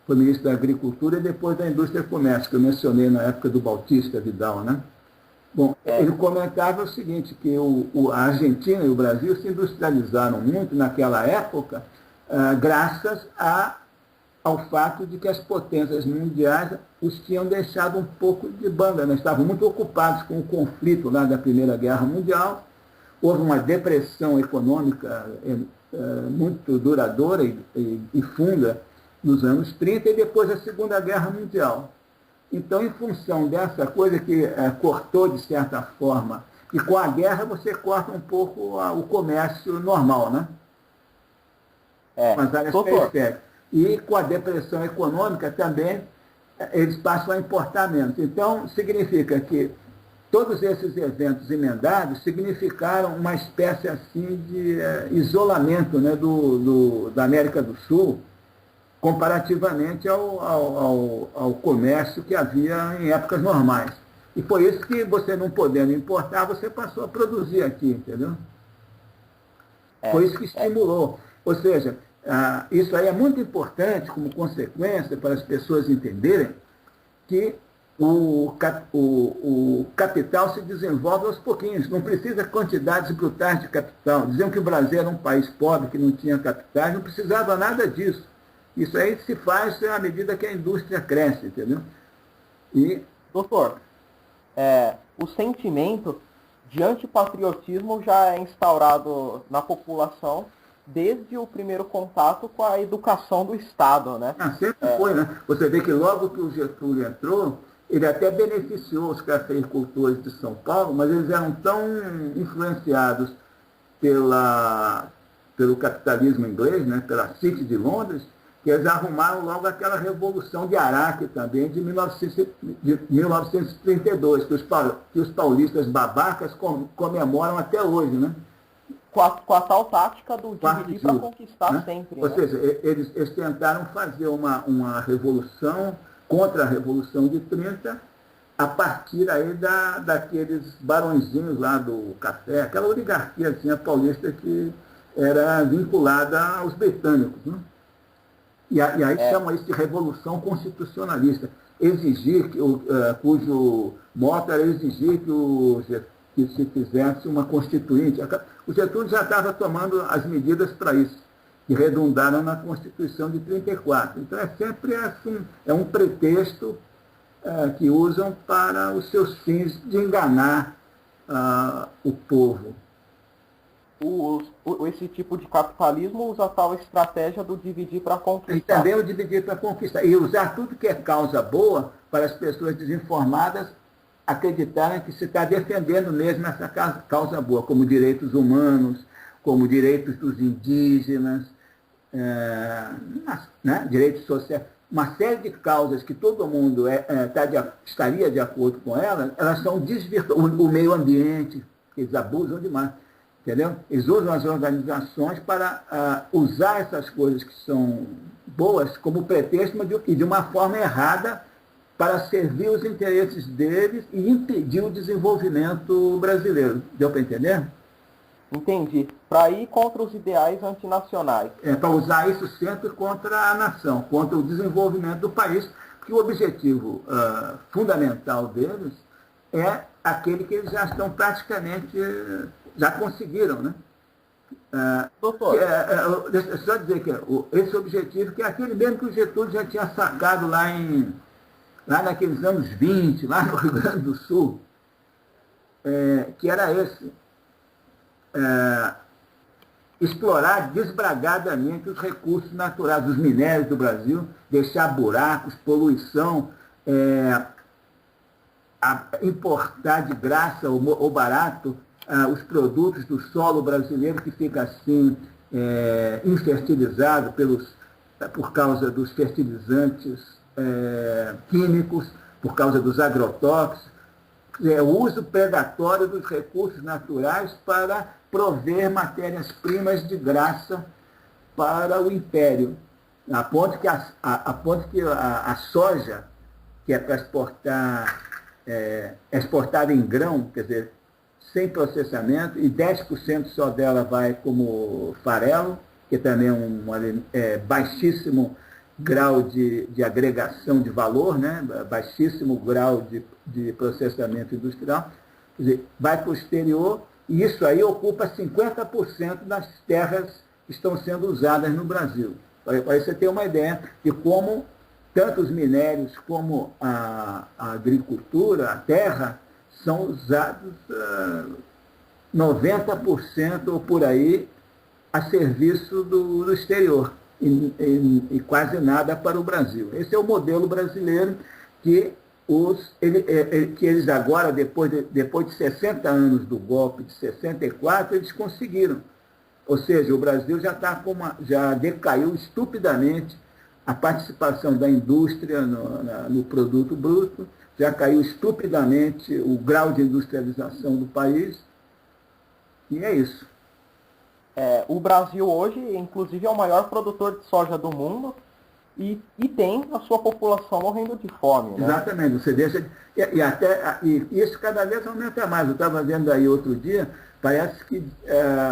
foi ministro da Agricultura e depois da Indústria e Comércio, que eu mencionei na época do Bautista Vidal, né? Bom, ele comentava o seguinte, que a Argentina e o Brasil se industrializaram muito naquela época, graças ao fato de que as potências mundiais os tinham deixado um pouco de banda, né? Estavam muito ocupados com o conflito lá da Primeira Guerra Mundial, houve uma depressão econômica muito duradoura e funda nos anos 30 e depois a Segunda Guerra Mundial. Então, em função dessa coisa que cortou de certa forma, e com a guerra você corta um pouco o comércio normal, né? Com as áreas periféricas. E com a depressão econômica também, eles passam a importar menos. Então, significa que todos esses eventos emendados significaram uma espécie assim de isolamento, né, da América do Sul, comparativamente ao comércio que havia em épocas normais. E foi isso que você, não podendo importar, você passou a produzir aqui, entendeu? Foi isso que estimulou. Ou seja, isso aí é muito importante como consequência para as pessoas entenderem que o capital se desenvolve aos pouquinhos, não precisa quantidades brutais de capital. Diziam que o Brasil era um país pobre, que não tinha capitais, não precisava nada disso. Isso aí se faz à medida que a indústria cresce, entendeu? Doutor, o sentimento de antipatriotismo já é instaurado na população desde o primeiro contato com a educação do Estado, né? Sempre foi, né? Você vê que logo que o Getúlio entrou, ele até beneficiou os cafeicultores de São Paulo, mas eles eram tão influenciados pelo capitalismo inglês, né? Pela City de Londres, que eles arrumaram logo aquela Revolução de Araque também, de 1932, que os paulistas babacas comemoram até hoje, né? Com a tal tática do dividir para conquistar, né? Sempre. Ou seja, eles tentaram fazer uma revolução contra a Revolução de 30, a partir aí daqueles barõezinhos lá do café, aquela oligarquia paulista que era vinculada aos britânicos, né? E aí chama isso de revolução constitucionalista. Exigir, cujo moto era exigir que se fizesse uma constituinte. O Getúlio já estava tomando as medidas para isso, que redundaram na Constituição de 34. Então é sempre assim, é um pretexto que usam para os seus fins de enganar o povo. Esse tipo de capitalismo usa a tal estratégia do dividir para conquistar. E também o dividir para conquistar. E usar tudo que é causa boa para as pessoas desinformadas acreditarem que se está defendendo mesmo essa causa boa, como direitos humanos, como direitos dos indígenas, né? Direitos sociais. Uma série de causas que todo mundo estaria de acordo com elas são desvirtuadas. O meio ambiente, eles abusam demais. Entendeu? Eles usam as organizações para usar essas coisas que são boas como pretexto e de uma forma errada para servir os interesses deles e impedir o desenvolvimento brasileiro. Deu para entender? Entendi. Para ir contra os ideais antinacionais. Para usar isso sempre contra a nação, contra o desenvolvimento do país, porque o objetivo fundamental deles é aquele que eles já estão praticamente... já conseguiram, né? Doutor. Deixa eu só dizer que esse objetivo, que é aquele mesmo que o Getúlio já tinha sacado lá naqueles anos 20, lá no Rio Grande do Sul, que era esse, explorar desbragadamente os recursos naturais, os minérios do Brasil, deixar buracos, poluição, importar de graça ou barato os produtos do solo brasileiro que fica assim infertilizado por causa dos fertilizantes químicos, por causa dos agrotóxicos, o uso predatório dos recursos naturais para prover matérias-primas de graça para o império. A ponto que a soja, que é para exportar, exportada em grão, quer dizer, sem processamento, e 10% só dela vai como farelo, que também é baixíssimo grau de agregação de valor, né? Baixíssimo grau de processamento industrial, quer dizer, vai para o exterior, e isso aí ocupa 50% das terras que estão sendo usadas no Brasil. Para você ter uma ideia de como tanto os minérios como a agricultura, a terra, são usados 90% ou por aí a serviço do exterior e quase nada para o Brasil. Esse é o modelo brasileiro que eles agora, depois de 60 anos do golpe de 64, eles conseguiram. Ou seja, o Brasil já decaiu estupidamente a participação da indústria no produto bruto, já caiu estupidamente o grau de industrialização do país, e é isso. O Brasil hoje, inclusive, é o maior produtor de soja do mundo e tem a sua população morrendo de fome, né? Exatamente, você deixa... E isso cada vez aumenta mais. Eu estava vendo aí outro dia, parece que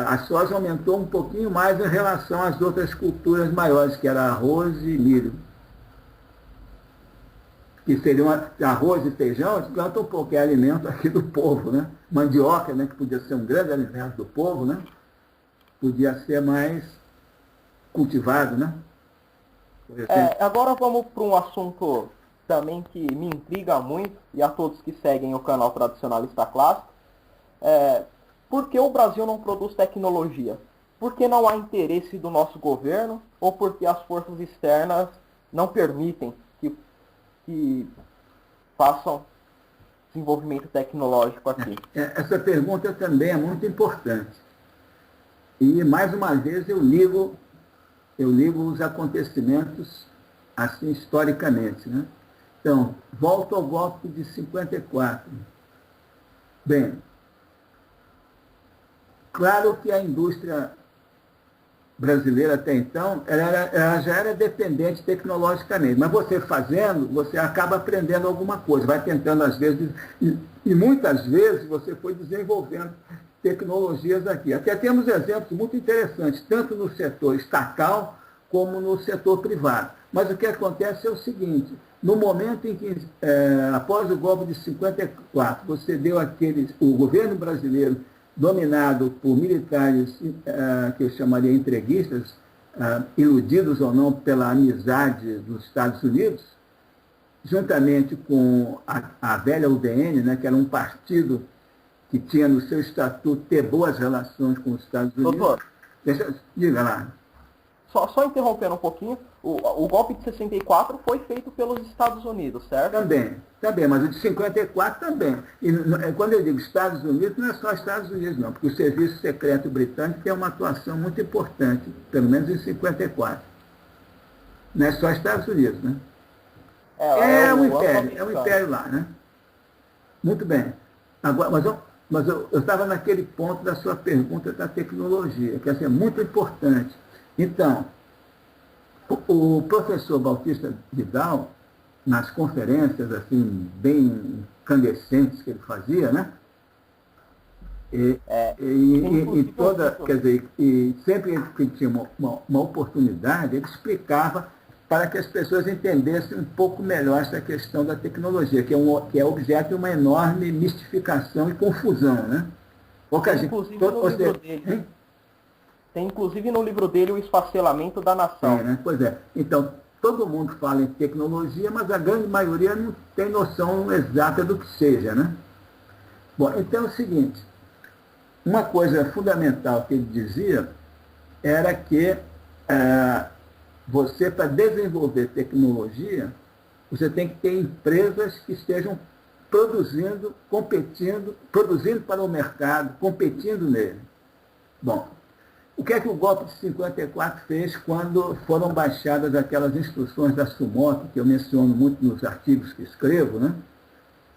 a soja aumentou um pouquinho mais em relação às outras culturas maiores, que era arroz e milho. Que seriam arroz e feijão, eles plantam um pouco, é alimento aqui do povo, né? Mandioca, né, que podia ser um grande alimento do povo, né? Podia ser mais cultivado, né? Agora vamos para um assunto também que me intriga muito, e a todos que seguem o canal Tradicionalista Clássico. Por que o Brasil não produz tecnologia? Por que não há interesse do nosso governo, ou porque as forças externas não permitem que façam desenvolvimento tecnológico aqui? Essa pergunta também é muito importante. E, mais uma vez, eu ligo os acontecimentos assim historicamente, né? Então, volto ao golpe de 54. Bem, claro que a indústria brasileira até então, ela já era dependente tecnologicamente, mas você fazendo, você acaba aprendendo alguma coisa, vai tentando às vezes, e muitas vezes você foi desenvolvendo tecnologias aqui. Até temos exemplos muito interessantes, tanto no setor estatal como no setor privado. Mas o que acontece é o seguinte, no momento em que, após o golpe de 54, você deu o governo brasileiro dominado por militares que eu chamaria entreguistas, iludidos ou não pela amizade dos Estados Unidos, juntamente com a velha UDN, né, que era um partido que tinha no seu estatuto ter boas relações com os Estados Unidos. Doutor, diga lá. Só interrompendo um pouquinho, o golpe de 64 foi feito pelos Estados Unidos, certo? Também, mas o de 54 também. E quando eu digo Estados Unidos, não é só Estados Unidos, não, porque o Serviço Secreto Britânico tem uma atuação muito importante, pelo menos em 54. Não é só Estados Unidos, né? É um império lá, né? Muito bem. Agora, mas eu estava naquele ponto da sua pergunta da tecnologia, que é muito importante. Então, o professor Bautista Vidal, nas conferências assim, bem incandescentes que ele fazia, né? E sempre que tinha uma oportunidade, ele explicava para que as pessoas entendessem um pouco melhor essa questão da tecnologia, que é objeto de uma enorme mistificação e confusão, né? Tem inclusive no livro dele o esfacelamento da nação. Né? Pois é. Então, todo mundo fala em tecnologia, mas a grande maioria não tem noção exata do que seja, né? Bom, então é o seguinte, uma coisa fundamental que ele dizia era que você, para desenvolver tecnologia, você tem que ter empresas que estejam produzindo para o mercado, competindo nele. Bom, o que é que o golpe de 54 fez quando foram baixadas aquelas instruções da Sumoto, que eu menciono muito nos artigos que escrevo, né?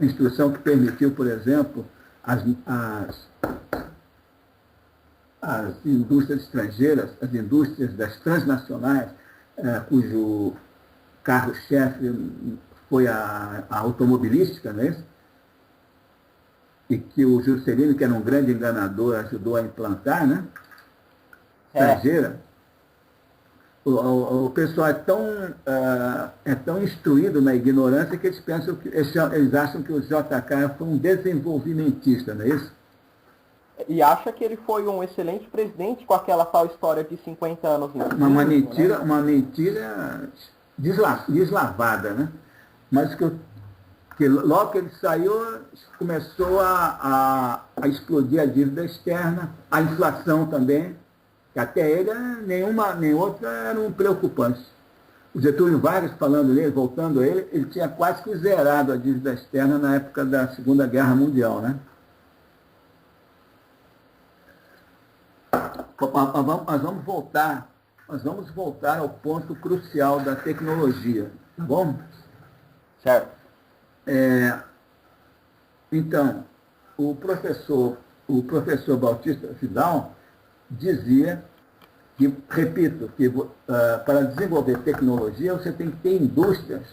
instrução que permitiu, por exemplo, as indústrias estrangeiras, as indústrias das transnacionais, cujo carro-chefe foi a automobilística, não é isso? E que o Juscelino, que era um grande enganador, ajudou a implantar, né? Estrangeira. O pessoal é tão instruído na ignorância que eles pensam que eles acham que o JK foi um desenvolvimentista, não é isso? E acha que ele foi um excelente presidente com aquela tal história de 50 anos em cima, uma mentira deslavada, né? Mas que logo que ele saiu, começou a explodir a dívida externa, a inflação também, que até ele, nenhuma nem outra eram preocupantes. O Getúlio Vargas, falando nele, voltando a ele tinha quase que zerado a dívida externa na época da Segunda Guerra Mundial, né? Nós vamos voltar ao ponto crucial da tecnologia, tá bom? Certo. Então, o professor Bautista Vidal dizia que, repito, que para desenvolver tecnologia você tem que ter indústrias,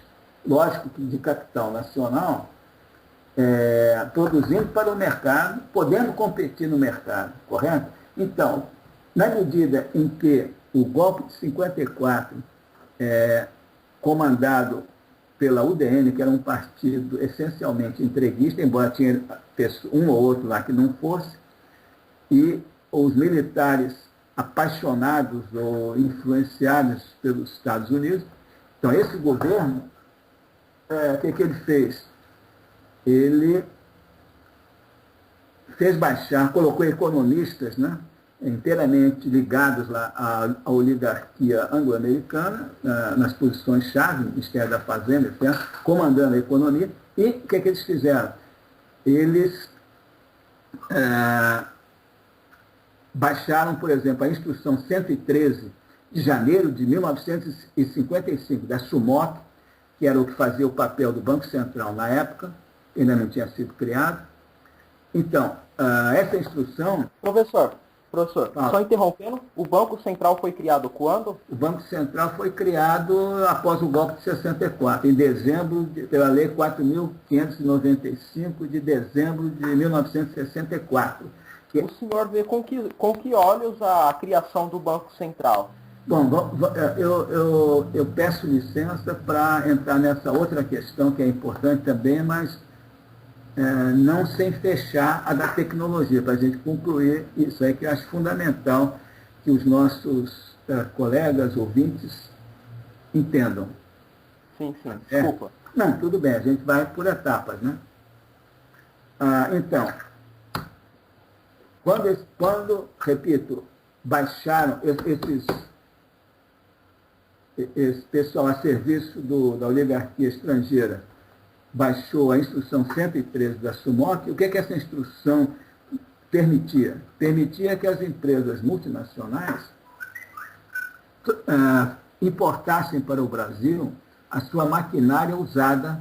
lógico que de capital nacional, produzindo para o mercado, podendo competir no mercado, correto? Então, na medida em que o golpe de 54, comandado pela UDN, que era um partido essencialmente entreguista, embora tinha um ou outro lá que não fosse, e os militares apaixonados ou influenciados pelos Estados Unidos. Então, esse governo, o que ele fez? Ele fez baixar, colocou economistas, né, inteiramente ligados lá à oligarquia anglo-americana, nas posições-chave, Ministério da Fazenda, etc., comandando a economia. E o que eles fizeram? Eles baixaram, por exemplo, a Instrução 113 de janeiro de 1955, da SUMOP, que era o que fazia o papel do Banco Central na época, ainda não tinha sido criado. Então, essa instrução... Professor, só interrompendo, o Banco Central foi criado quando? O Banco Central foi criado após o golpe de 64, em dezembro, pela Lei 4.595, de dezembro de 1964. O senhor vê com que olhos a criação do Banco Central? Bom, eu peço licença para entrar nessa outra questão que é importante também, mas não sem fechar a da tecnologia, para a gente concluir isso aí que eu acho fundamental que os nossos colegas, ouvintes, entendam. Sim, desculpa. Não, tudo bem, a gente vai por etapas, né? Então, quando, repito, baixaram esse pessoal a serviço da oligarquia estrangeira, baixou a Instrução 113 da SUMOP, o que essa instrução permitia? Permitia que as empresas multinacionais importassem para o Brasil a sua maquinária usada,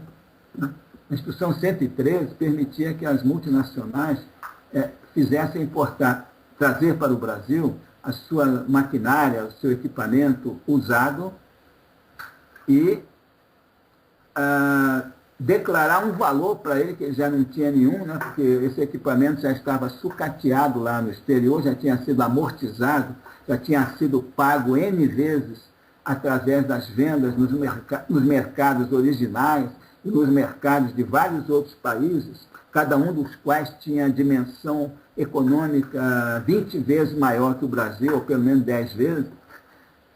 né? A Instrução 113 permitia que as multinacionais fizessem trazer para o Brasil a sua maquinária, o seu equipamento usado e declarar um valor para ele, que já não tinha nenhum, né, porque esse equipamento já estava sucateado lá no exterior, já tinha sido amortizado, já tinha sido pago N vezes através das vendas nos mercados originais e nos mercados de vários outros países, cada um dos quais tinha dimensão econômica 20 vezes maior que o Brasil, ou pelo menos 10 vezes.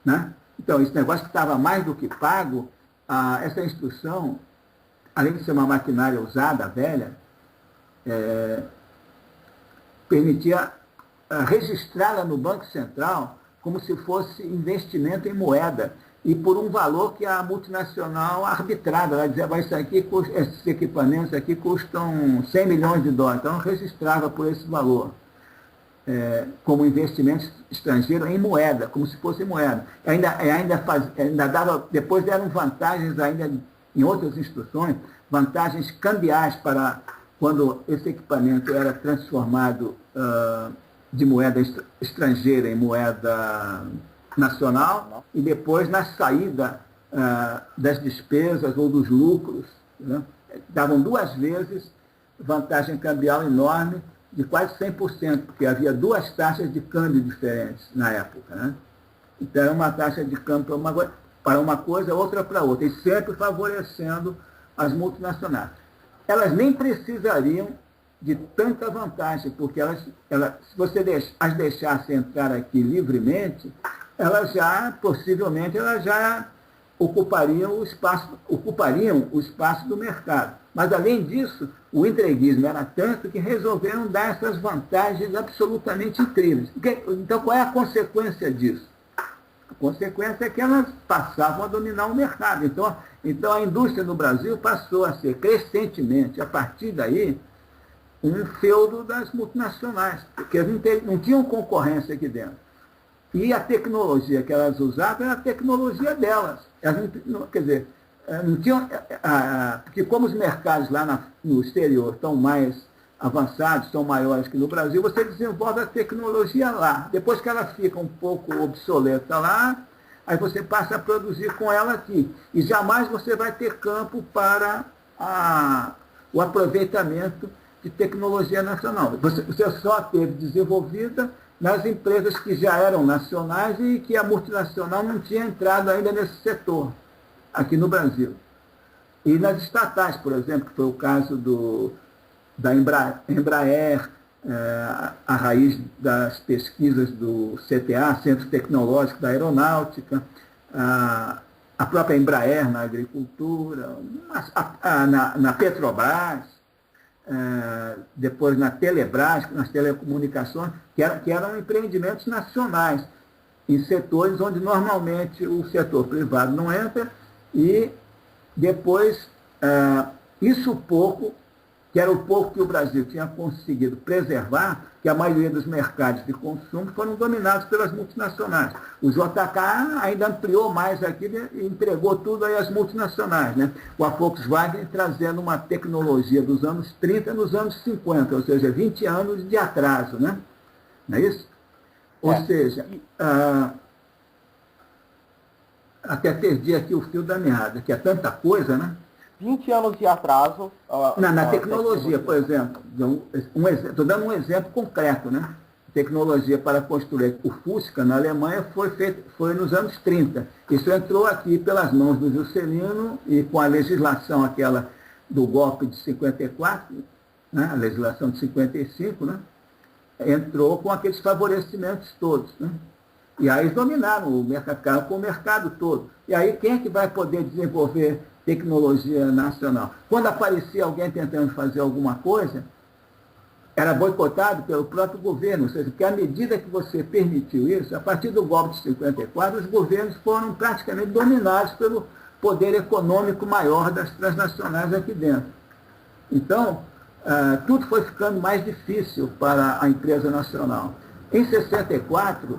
Né? Então, esse negócio que estava mais do que pago, essa instrução, além de ser uma maquinária usada, velha, permitia registrá-la no Banco Central como se fosse investimento em moeda, e por um valor que a multinacional arbitrava. Ela dizia, mas esses equipamentos aqui custam 100 milhões de dólares. Então, registrava por esse valor, como investimento estrangeiro em moeda, como se fosse moeda. Ainda dava, depois deram vantagens ainda em outras instruções, vantagens cambiais para quando esse equipamento era transformado de moeda estrangeira em moeda nacional e depois na saída das despesas ou dos lucros, né? Davam 2 vezes vantagem cambial enorme de quase 100%, porque havia 2 taxas de câmbio diferentes na época, né? Então era uma taxa de câmbio para uma coisa, outra para outra, e sempre favorecendo as multinacionais. Elas nem precisariam de tanta vantagem, porque se você as deixasse entrar aqui livremente, possivelmente, elas já ocupariam o espaço do mercado. Mas, além disso, o entreguismo era tanto que resolveram dar essas vantagens absolutamente incríveis. Então, qual é a consequência disso? A consequência é que elas passavam a dominar o mercado. Então a indústria no Brasil passou a ser crescentemente, a partir daí, um feudo das multinacionais, porque não tinham concorrência aqui dentro. E a tecnologia que elas usavam era a tecnologia delas. Elas não tinham. Porque como os mercados lá no exterior estão mais avançados, são maiores que no Brasil, você desenvolve a tecnologia lá. Depois que ela fica um pouco obsoleta lá, aí você passa a produzir com ela aqui. E jamais você vai ter campo para o aproveitamento de tecnologia nacional. Você só teve desenvolvida nas empresas que já eram nacionais e que a multinacional não tinha entrado ainda nesse setor, aqui no Brasil. E nas estatais, por exemplo, que foi o caso da Embraer, a raiz das pesquisas do CTA, Centro Tecnológico da Aeronáutica, a própria Embraer na agricultura, na Petrobras, depois na Telebrás, nas telecomunicações, que eram empreendimentos nacionais, em setores onde normalmente o setor privado não entra, e depois isso pouco, que era o pouco que o Brasil tinha conseguido preservar, que a maioria dos mercados de consumo foram dominados pelas multinacionais. O JK ainda ampliou mais aqui e entregou tudo aí às multinacionais, né? Com a Volkswagen trazendo uma tecnologia dos anos 30 nos anos 50, ou seja, 20 anos de atraso, né? Não é isso? Ou seja, até perdi aqui o fio da meada, que é tanta coisa, né? 20 anos de atraso. Na tecnologia, por exemplo. Estou dando um exemplo concreto, né? Tecnologia para construir o Fusca na Alemanha foi nos anos 30. Isso entrou aqui pelas mãos do Juscelino e com a legislação aquela do golpe de 54, né? A legislação de 55, né? Entrou com aqueles favorecimentos todos, né? E aí eles dominaram o mercado, com o mercado todo. E aí quem é que vai poder desenvolver tecnologia nacional? Quando aparecia alguém tentando fazer alguma coisa, era boicotado pelo próprio governo. Ou seja, que à medida que você permitiu isso, a partir do golpe de 54, os governos foram praticamente dominados pelo poder econômico maior das transnacionais aqui dentro. Então, tudo foi ficando mais difícil para a empresa nacional. Em 64,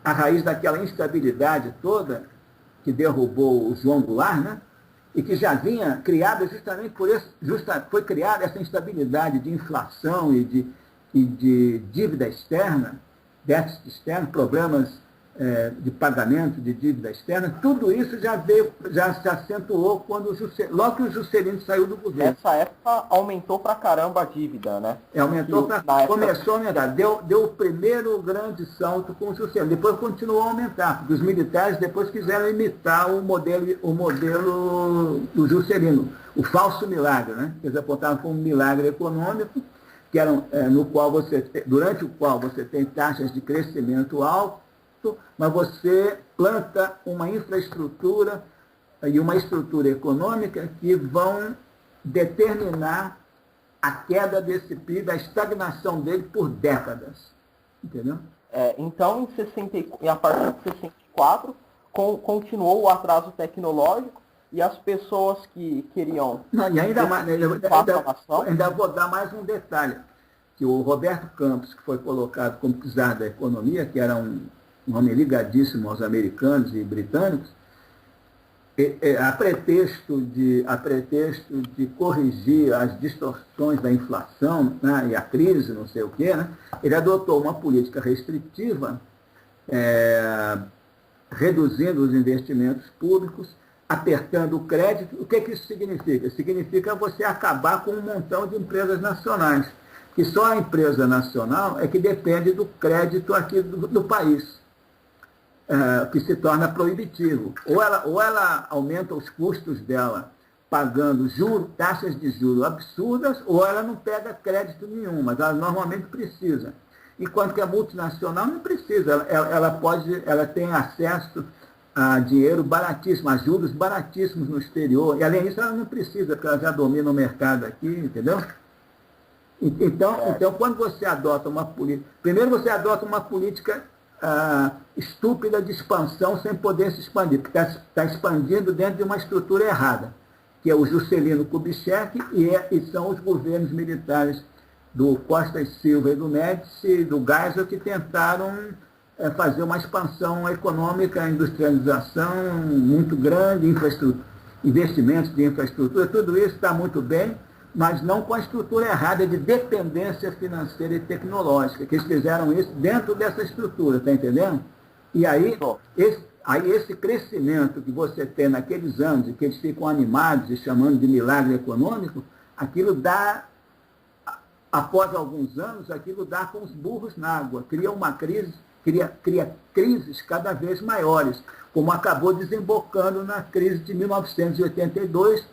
a raiz daquela instabilidade toda, que derrubou o João Goulart, né? E que já vinha criada justamente por isso, foi criada essa instabilidade de inflação e de dívida externa, déficit externo, problemas de pagamento de dívida externa, tudo isso já se acentuou logo que o Juscelino saiu do governo. Nessa época aumentou pra caramba a dívida, né? Começou a aumentar, deu o primeiro grande salto com o Juscelino, depois continuou a aumentar, porque os militares depois quiseram imitar o modelo do Juscelino, o falso milagre, né? Eles apontavam como um milagre econômico, que era, durante o qual você tem taxas de crescimento alto, mas você planta uma infraestrutura e uma estrutura econômica que vão determinar a queda desse PIB, a estagnação dele por décadas. Entendeu? Então, a partir de 64, continuou o atraso tecnológico e as pessoas que queriam... Não, e ainda vou dar mais um detalhe, que o Roberto Campos, que foi colocado como czar da economia, que era um homem ligadíssimo aos americanos e britânicos, a pretexto de corrigir as distorções da inflação, né, e a crise, não sei o quê, né, ele adotou uma política restritiva, reduzindo os investimentos públicos, apertando o crédito. O que isso significa? Significa você acabar com um montão de empresas nacionais, que só a empresa nacional é que depende do crédito aqui do país. Que se torna proibitivo. Ou ela aumenta os custos dela pagando taxas de juros absurdas, ou ela não pega crédito nenhum, mas ela normalmente precisa. Enquanto que a multinacional não precisa, ela tem acesso a dinheiro baratíssimo, a juros baratíssimos no exterior, e além disso ela não precisa, porque ela já domina o mercado aqui, entendeu? Então quando você adota uma política, primeiro você adota uma política estúpida de expansão sem poder se expandir, porque está expandindo dentro de uma estrutura errada, que é o Juscelino Kubitschek e são os governos militares do Costa e Silva e do Médici e do Geisel que tentaram fazer uma expansão econômica, industrialização muito grande, investimentos de infraestrutura, tudo isso está muito bem, mas não com a estrutura errada de dependência financeira e tecnológica, que eles fizeram isso dentro dessa estrutura, está entendendo? E aí, esse crescimento que você tem naqueles anos, que eles ficam animados e chamando de milagre econômico, aquilo dá, após alguns anos, aquilo dá com os burros na água, cria uma crise, cria crises cada vez maiores, como acabou desembocando na crise de 1982,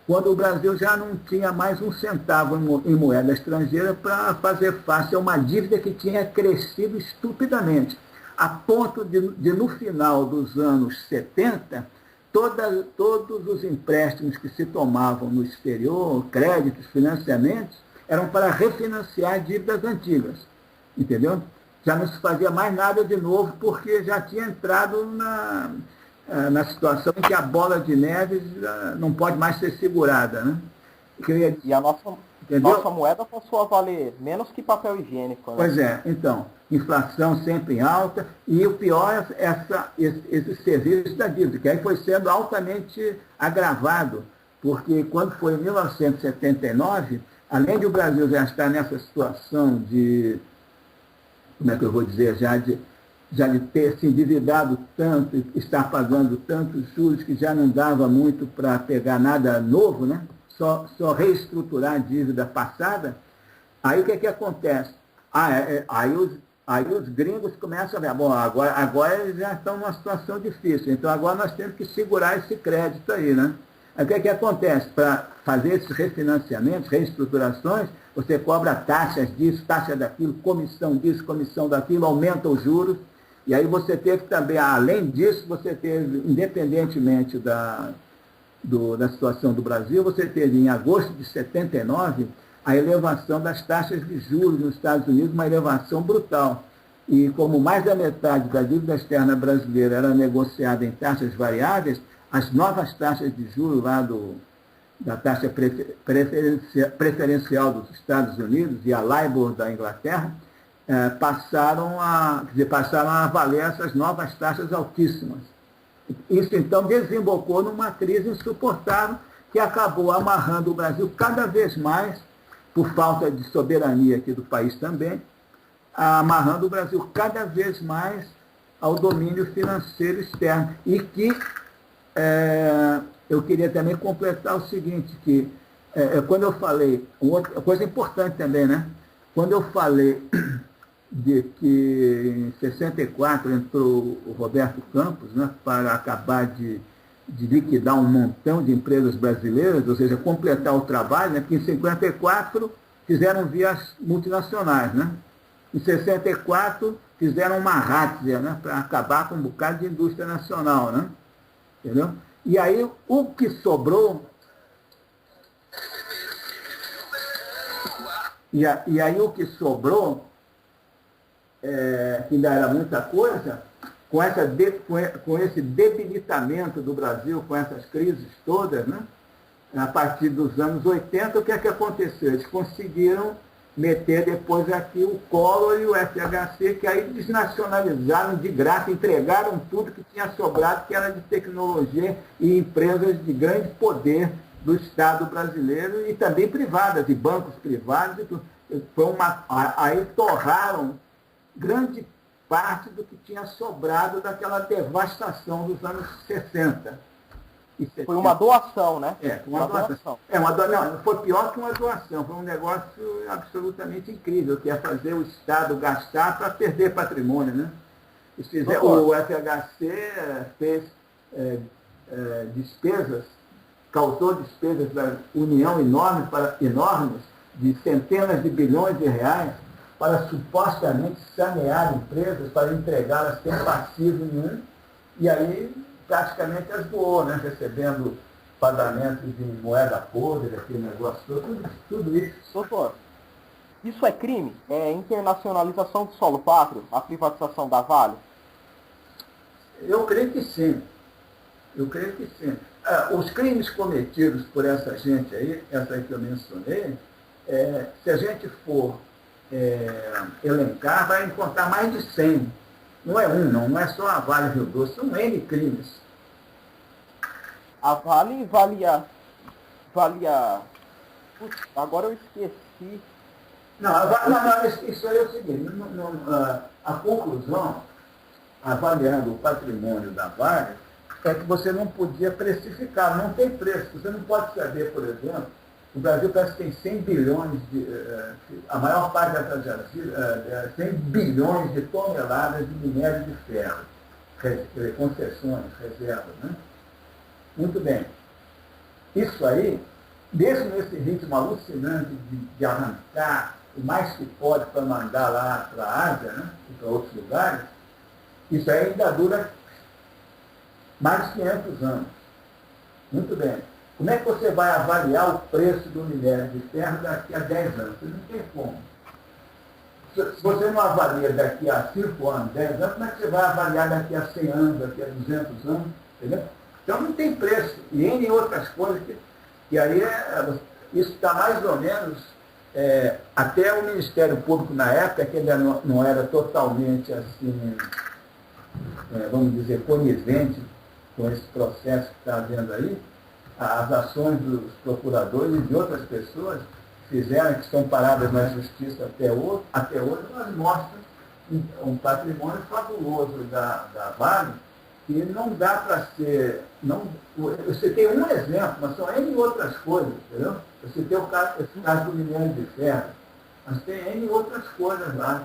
quando o Brasil já não tinha mais um centavo em moeda estrangeira para fazer face a uma dívida que tinha crescido estupidamente, a ponto de no final dos anos 70, todos os empréstimos que se tomavam no exterior, créditos, financiamentos, eram para refinanciar dívidas antigas, entendeu? Já não se fazia mais nada de novo, porque já tinha entrado na situação em que a bola de neve não pode mais ser segurada, né? E a nossa moeda passou a valer menos que papel higiênico, né? Pois é, então, inflação sempre em alta, e o pior é esse serviço da dívida, que aí foi sendo altamente agravado, porque quando foi em 1979, além de o Brasil já estar nessa situação de, como é que eu vou dizer, já de ter se endividado tanto, estar pagando tantos juros que já não dava muito para pegar nada novo, né? Só reestruturar a dívida passada, aí o que acontece? Aí os gringos começam a ver, bom, agora eles já estão numa situação difícil, então agora nós temos que segurar esse crédito aí, né? Aí o que acontece? Para fazer esses refinanciamentos, reestruturações, você cobra taxas disso, taxa daquilo, comissão disso, comissão daquilo, aumenta os juros. E aí você teve também, além disso, você teve, independentemente da situação do Brasil, você teve em agosto de 79 a elevação das taxas de juros nos Estados Unidos, uma elevação brutal. E como mais da metade da dívida externa brasileira era negociada em taxas variáveis, as novas taxas de juros lá da taxa preferencial dos Estados Unidos e a LIBOR da Inglaterra, passaram a valer essas novas taxas altíssimas. Isso, então, desembocou numa crise insuportável que acabou amarrando o Brasil cada vez mais, por falta de soberania aqui do país também, amarrando o Brasil cada vez mais ao domínio financeiro externo. E que eu queria também completar o seguinte, que quando eu falei, outra coisa importante também, né? Quando eu falei de que em 64 entrou o Roberto Campos, né, para acabar de liquidar um montão de empresas brasileiras, ou seja, completar o trabalho, né, que em 54 fizeram via as multinacionais, né? Em 64 fizeram uma rátzia, né, para acabar com um bocado de indústria nacional, né? Entendeu? E aí o que sobrou que ainda era muita coisa, com esse debilitamento do Brasil, com essas crises todas, né? A partir dos anos 80, o que é que aconteceu? Eles conseguiram meter depois aqui o Collor e o FHC, que aí desnacionalizaram de graça, entregaram tudo que tinha sobrado, que era de tecnologia e empresas de grande poder do Estado brasileiro e também privadas, e bancos privados e tudo. Aí torraram grande parte do que tinha sobrado daquela devastação dos anos 60. Foi uma doação, né? Uma doação. Não, foi pior que uma doação, foi um negócio absolutamente incrível, que é fazer o Estado gastar para perder patrimônio, né? O FHC fez despesas, causou despesas da União enormes, de centenas de bilhões de reais, para supostamente sanear empresas, para entregá-las sem passivo nenhum, e aí praticamente as doou, né? Recebendo pagamentos de moeda podre, aquele negócio tudo isso. Doutor, isso é crime? É internacionalização do solo pátrio, a privatização da Vale? Eu creio que sim. Os crimes cometidos por essa gente aí, essa aí que eu mencionei, se a gente for elencar, vai encontrar mais de 100. Não é não é só a Vale Rio Doce, são N crimes. A Vale valia... Putz, agora eu esqueci. Isso aí é o seguinte, a conclusão, avaliando o patrimônio da Vale, é que você não podia precificar, não tem preço. Você não pode saber, por exemplo, o Brasil parece que tem 100 bilhões a maior parte da Brasil, 100 bilhões de toneladas de minério de ferro, concessões, reservas, né? Muito bem. Isso aí, mesmo nesse ritmo alucinante de arrancar o mais que pode para mandar lá para a Ásia, né? E para outros lugares, isso aí ainda dura mais de 500 anos. Muito bem. Como é que você vai avaliar o preço do minério de ferro daqui a 10 anos? Você não tem como. Se você não avalia daqui a 5 anos, 10 anos, como é que você vai avaliar daqui a 100 anos, daqui a 200 anos? Entendeu? Então não tem preço. E em outras coisas que aí isso está mais ou menos, até o Ministério Público na época, que ainda não era totalmente assim, vamos dizer, conivente com esse processo que está havendo aí, as ações dos procuradores e de outras pessoas fizeram, que estão paradas na justiça até hoje, elas mostram um patrimônio fabuloso da Vale, que não dá para ser... Você tem um exemplo, mas são N outras coisas, entendeu? Você tem esse caso do minério de ferro, mas tem N outras coisas lá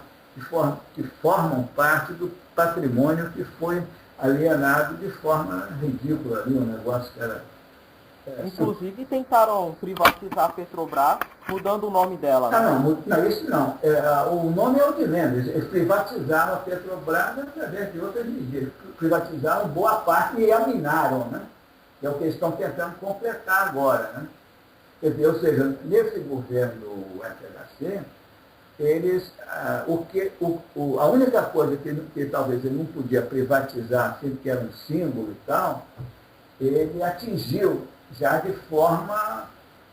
que formam parte do patrimônio que foi alienado de forma ridícula ali, um negócio que era... Inclusive tentaram privatizar a Petrobras mudando o nome dela. Não, isso não. O nome é o de venda. Eles privatizaram a Petrobras através de outras medidas. Privatizaram boa parte e aminaram, né? É o que eles estão tentando completar agora, né? Quer dizer, ou seja, nesse governo do FHC, eles, a única coisa que talvez ele não podia privatizar, assim, que era um símbolo e tal, ele atingiu já de forma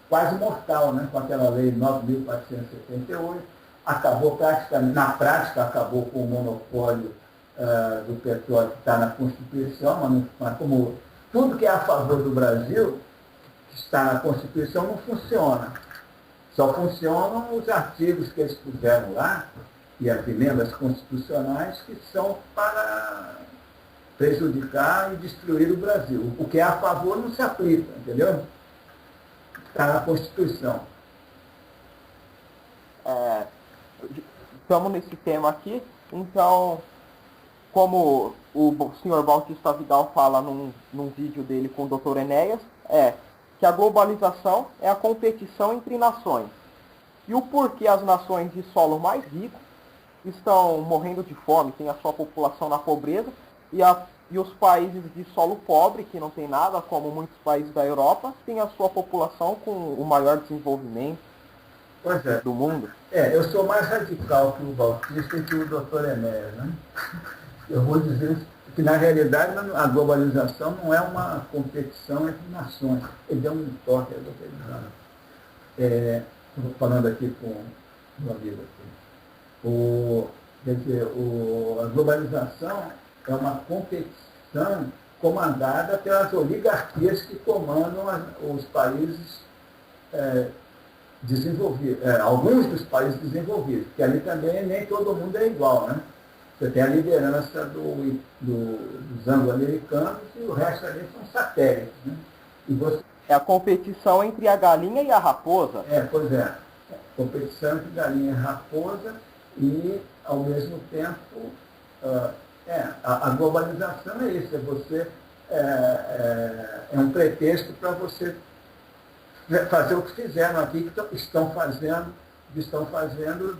quase mortal, né? Com aquela lei 9.478, acabou praticamente, na prática, acabou com o monopólio do petróleo que está na Constituição, mas como tudo que é a favor do Brasil, que está na Constituição, não funciona. Só funcionam os artigos que eles puseram lá, e as emendas constitucionais, que são para prejudicar e destruir o Brasil. O que é a favor não se aplica, entendeu? Está na Constituição. Estamos nesse tema aqui, então, como o senhor Bautista Vidal fala num vídeo dele com o Dr. Enéas, que a globalização é a competição entre nações. E o porquê as nações de solo mais rico estão morrendo de fome, têm a sua população na pobreza, e os países de solo pobre, que não tem nada, como muitos países da Europa, têm a sua população com o maior desenvolvimento do mundo. Eu sou mais radical que o Bautista e que o Dr. Enéas, né? Eu vou dizer que, na realidade, a globalização não é uma competição entre nações. Ele deu um toque, estou falando aqui com meu amigo aqui. Quer dizer, a globalização é uma competição comandada pelas oligarquias que comandam os países desenvolvidos, alguns dos países desenvolvidos, porque ali também nem todo mundo é igual, né? Você tem a liderança dos anglo-americanos e o resto ali são satélites, né? E você... É a competição entre a galinha e a raposa. Pois é. Competição entre galinha e raposa e, ao mesmo tempo, a globalização é isso, é um pretexto para você fazer o que fizeram aqui, que estão fazendo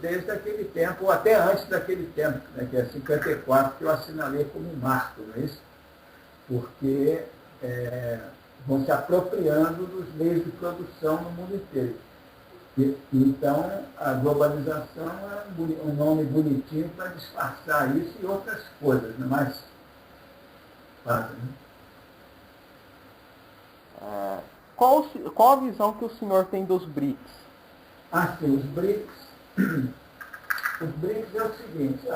desde aquele tempo, ou até antes daquele tempo, né, que é 54, que eu assinalei como um marco, não é isso? Porque vão se apropriando dos meios de produção no mundo inteiro. Então, a globalização é um nome bonitinho para disfarçar isso e outras coisas, né? Mais fácil, né? Qual a visão que o senhor tem dos BRICS? Sim, os BRICS. Os BRICS é o seguinte,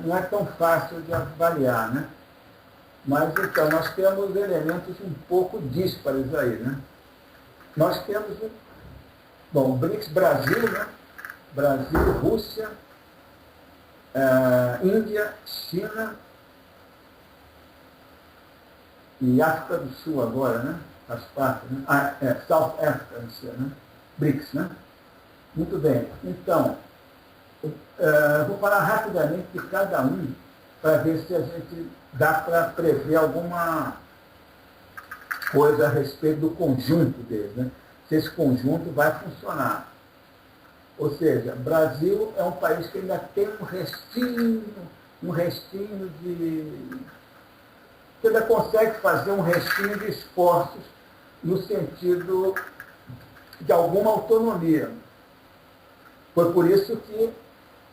não é tão fácil de avaliar, né? Mas, então, nós temos elementos um pouco díspares aí, né? Nós temos, o BRICS Brasil, né? Brasil, Rússia, Índia, China e África do Sul agora, né? Faz parte, né? South Africa, né? BRICS, né? Muito bem. Então, vou falar rapidamente de cada um para ver se a gente dá para prever alguma coisa a respeito do conjunto deles, né? Se esse conjunto vai funcionar. Ou seja, Brasil é um país que ainda tem um restinho de... que ainda consegue fazer um restinho de esforços no sentido de alguma autonomia. Foi por isso que,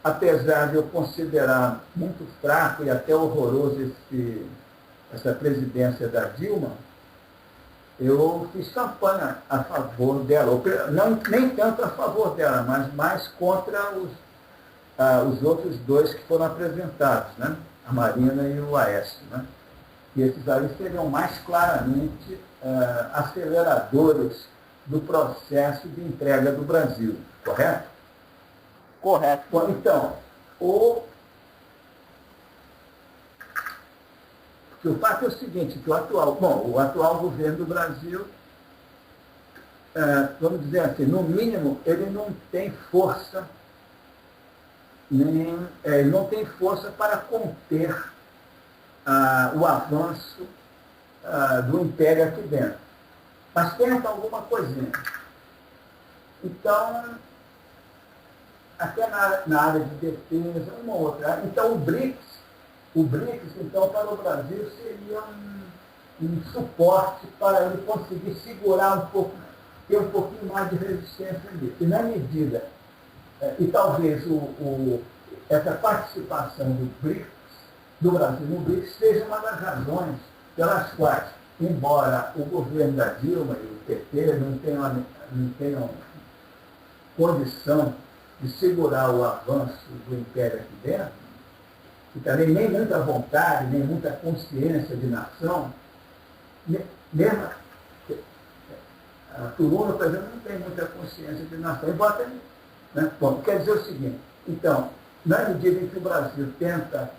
apesar de eu considerar muito fraco e até horroroso essa presidência da Dilma, eu fiz campanha a favor dela, nem tanto a favor dela, mas mais contra os outros dois que foram apresentados, né? A Marina e o Aécio, né? E esses aí seriam mais claramente aceleradores do processo de entrega do Brasil, correto? Correto. Bom, então, o fato é o seguinte, que o atual governo do Brasil, vamos dizer assim, no mínimo, ele não tem força, ele não tem força para conter o avanço do império aqui dentro. Mas tenta alguma coisinha. Então, até na área de defesa, uma outra. Então, o BRICS, então, para o Brasil, seria um suporte para ele conseguir segurar um pouco, ter um pouquinho mais de resistência ali. E na medida, e talvez essa participação do Brasil no BRICS seja uma das razões pelas quais, embora o governo da Dilma e o PT não tenham condição de segurar o avanço do império aqui dentro, e também nem muita vontade, nem muita consciência de nação, mesmo a Turuna, por exemplo, não tem muita consciência de nação, embora, né? Bom, quer dizer o seguinte, então, na medida em que o Brasil tenta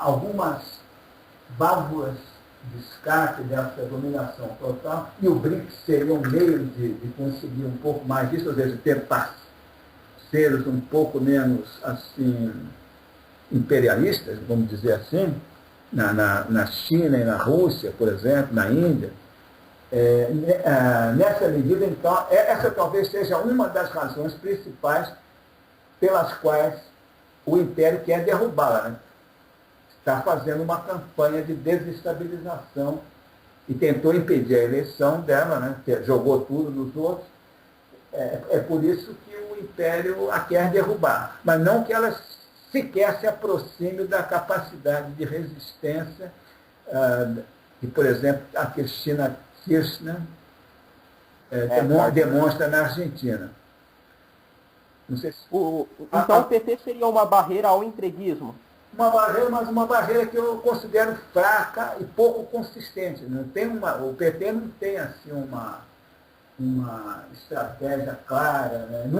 algumas válvulas de escape dessa dominação total, e o BRICS seria um meio de conseguir um pouco mais disso, ou seja, ter parceiros um pouco menos, assim, imperialistas, vamos dizer assim, na China e na Rússia, por exemplo, na Índia. Nessa medida, então, essa talvez seja uma das razões principais pelas quais o Império quer derrubá-la, né? Está fazendo uma campanha de desestabilização e tentou impedir a eleição dela, né? Jogou tudo nos outros. É por isso que o Império a quer derrubar, mas não que ela sequer se aproxime da capacidade de resistência que, por exemplo, a Cristina Kirchner demonstra na Argentina. Não sei se... Então o PT seria uma barreira ao entreguismo? Uma barreira, mas uma barreira que eu considero fraca e pouco consistente. Não tem o PT não tem assim uma estratégia clara. Né?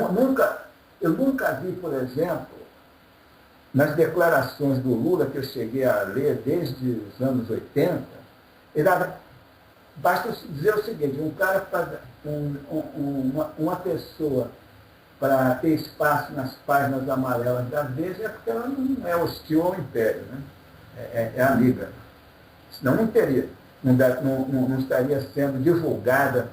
Eu nunca vi, por exemplo, nas declarações do Lula, que eu cheguei a ler desde os anos 80, basta dizer o seguinte, uma pessoa para ter espaço nas páginas amarelas da Veja é porque ela não é hostil ao Império, né? É amiga. Senão não teria, não estaria sendo divulgada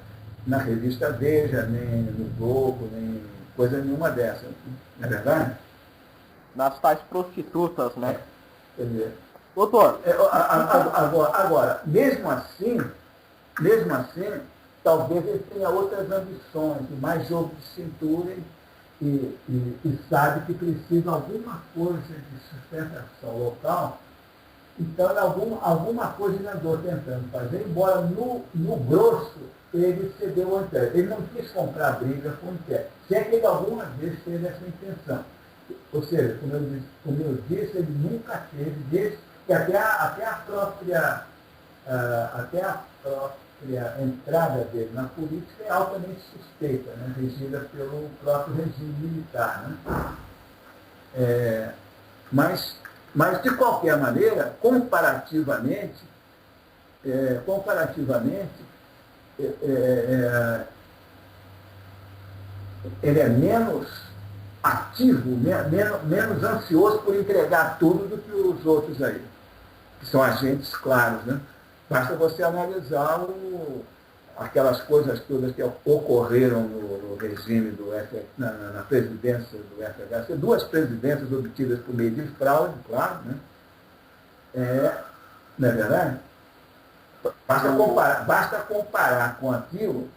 na revista Veja, nem no Globo, nem coisa nenhuma dessa. Não é verdade? Nas tais prostitutas, né? Quer dizer, doutor. Agora, mesmo assim, talvez ele tenha outras ambições, mais jogo de cintura e sabe que precisa alguma coisa de sustentação local. Então, alguma coisa ele andou tentando fazer, embora no grosso ele cedeu ao Império. Ele não quis comprar briga com o Império. Se é que ele alguma vez teve essa intenção. Ou seja, como eu disse, ele nunca teve, desde que até a própria entrada dele na política é altamente suspeita, né, regida pelo próprio regime militar. Né? Mas, de qualquer maneira, comparativamente ele é menos ativo, menos ansioso por entregar tudo do que os outros aí, que são agentes claros, né? Basta você analisar aquelas coisas todas que ocorreram no regime na presidência do FHC, duas presidências obtidas por meio de fraude, claro, né? Não é verdade? Basta comparar com aquilo,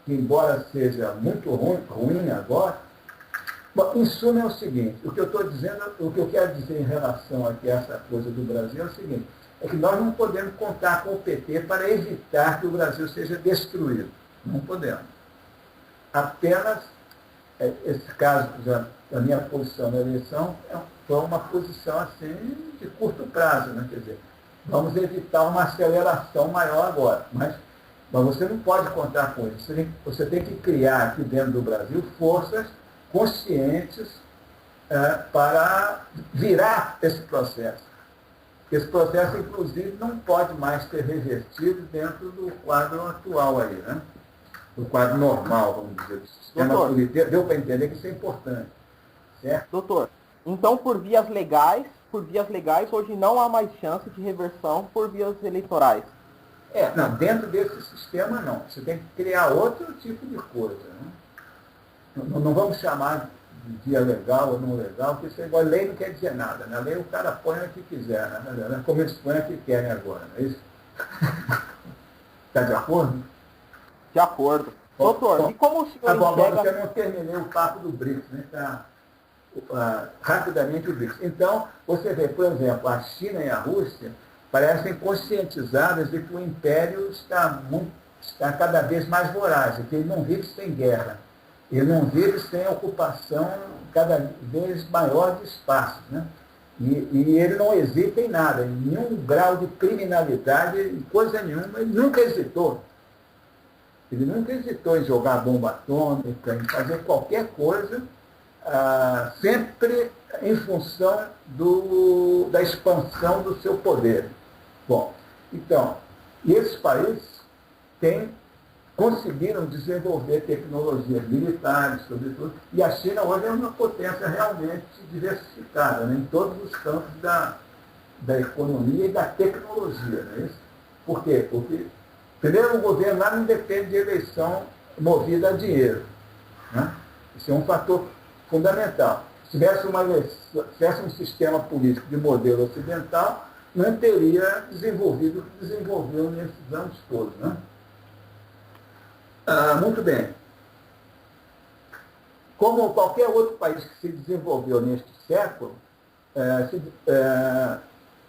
que embora seja muito ruim agora. Bom, em suma é o seguinte, o que eu quero dizer em relação a essa coisa do Brasil é o seguinte, é que nós não podemos contar com o PT para evitar que o Brasil seja destruído. Não podemos. Apenas, esse caso da minha posição na eleição foi uma posição assim de curto prazo, né? Quer dizer, vamos evitar uma aceleração maior agora, mas você não pode contar com isso. Você tem que criar aqui dentro do Brasil forças conscientes para virar esse processo. Esse processo, inclusive, não pode mais ser revertido dentro do quadro atual aí, né? Do quadro normal, vamos dizer, do sistema político. Deu para entender que isso é importante, certo? Doutor, então por vias legais, hoje não há mais chance de reversão por vias eleitorais. Não, dentro desse sistema não. Você tem que criar outro tipo de coisa, né? Não vamos chamar de via legal ou não legal, porque isso é igual, lei não quer dizer nada. Na lei o cara põe o que quiser, né? Como eles põem o que querem agora, não é isso? Está de acordo? De acordo. Doutor, e como o senhor enxerga... Eu não terminei o papo do BRICS, né? Rapidamente o BRICS. Então, você vê, por exemplo, a China e a Rússia parecem conscientizadas de que o império está cada vez mais voraz, que ele não vive sem guerra. Ele não vive sem ocupação cada vez maior de espaços. Né? E ele não hesita em nada, em nenhum grau de criminalidade, em coisa nenhuma. Ele nunca hesitou. Ele nunca hesitou em jogar bomba atômica, em fazer qualquer coisa, sempre em função da expansão do seu poder. Bom, então, esses países conseguiram desenvolver tecnologias militares, sobretudo, e a China hoje é uma potência realmente diversificada, né, em todos os campos da economia e da tecnologia. Não é isso? Por quê? Porque, primeiro, o governo lá não depende de eleição movida a dinheiro. Né? Isso é um fator fundamental. Se tivesse um sistema político de modelo ocidental, não teria desenvolvido o que desenvolveu nesses anos todos. Né? Muito bem. Como qualquer outro país que se desenvolveu neste século,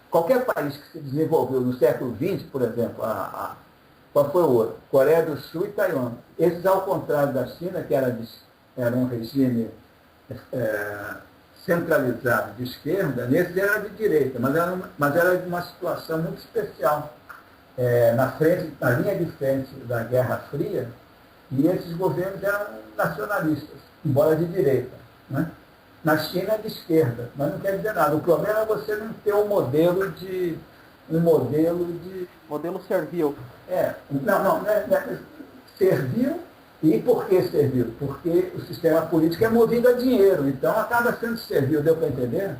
qualquer país que se desenvolveu no século XX, por exemplo, Qual foi o outro? Coreia do Sul e Taiwan. Esses, ao contrário da China, que era um regime centralizado de esquerda, nesses era de direita, mas era de uma situação muito especial. Na linha de frente da Guerra Fria, e esses governos eram nacionalistas, embora de direita. Né? Na China é de esquerda, mas não quer dizer nada. O problema é você não ter um modelo servil. Não é servil. E por que servil? Porque o sistema político é movido a dinheiro, então acaba sendo servil, deu para entender?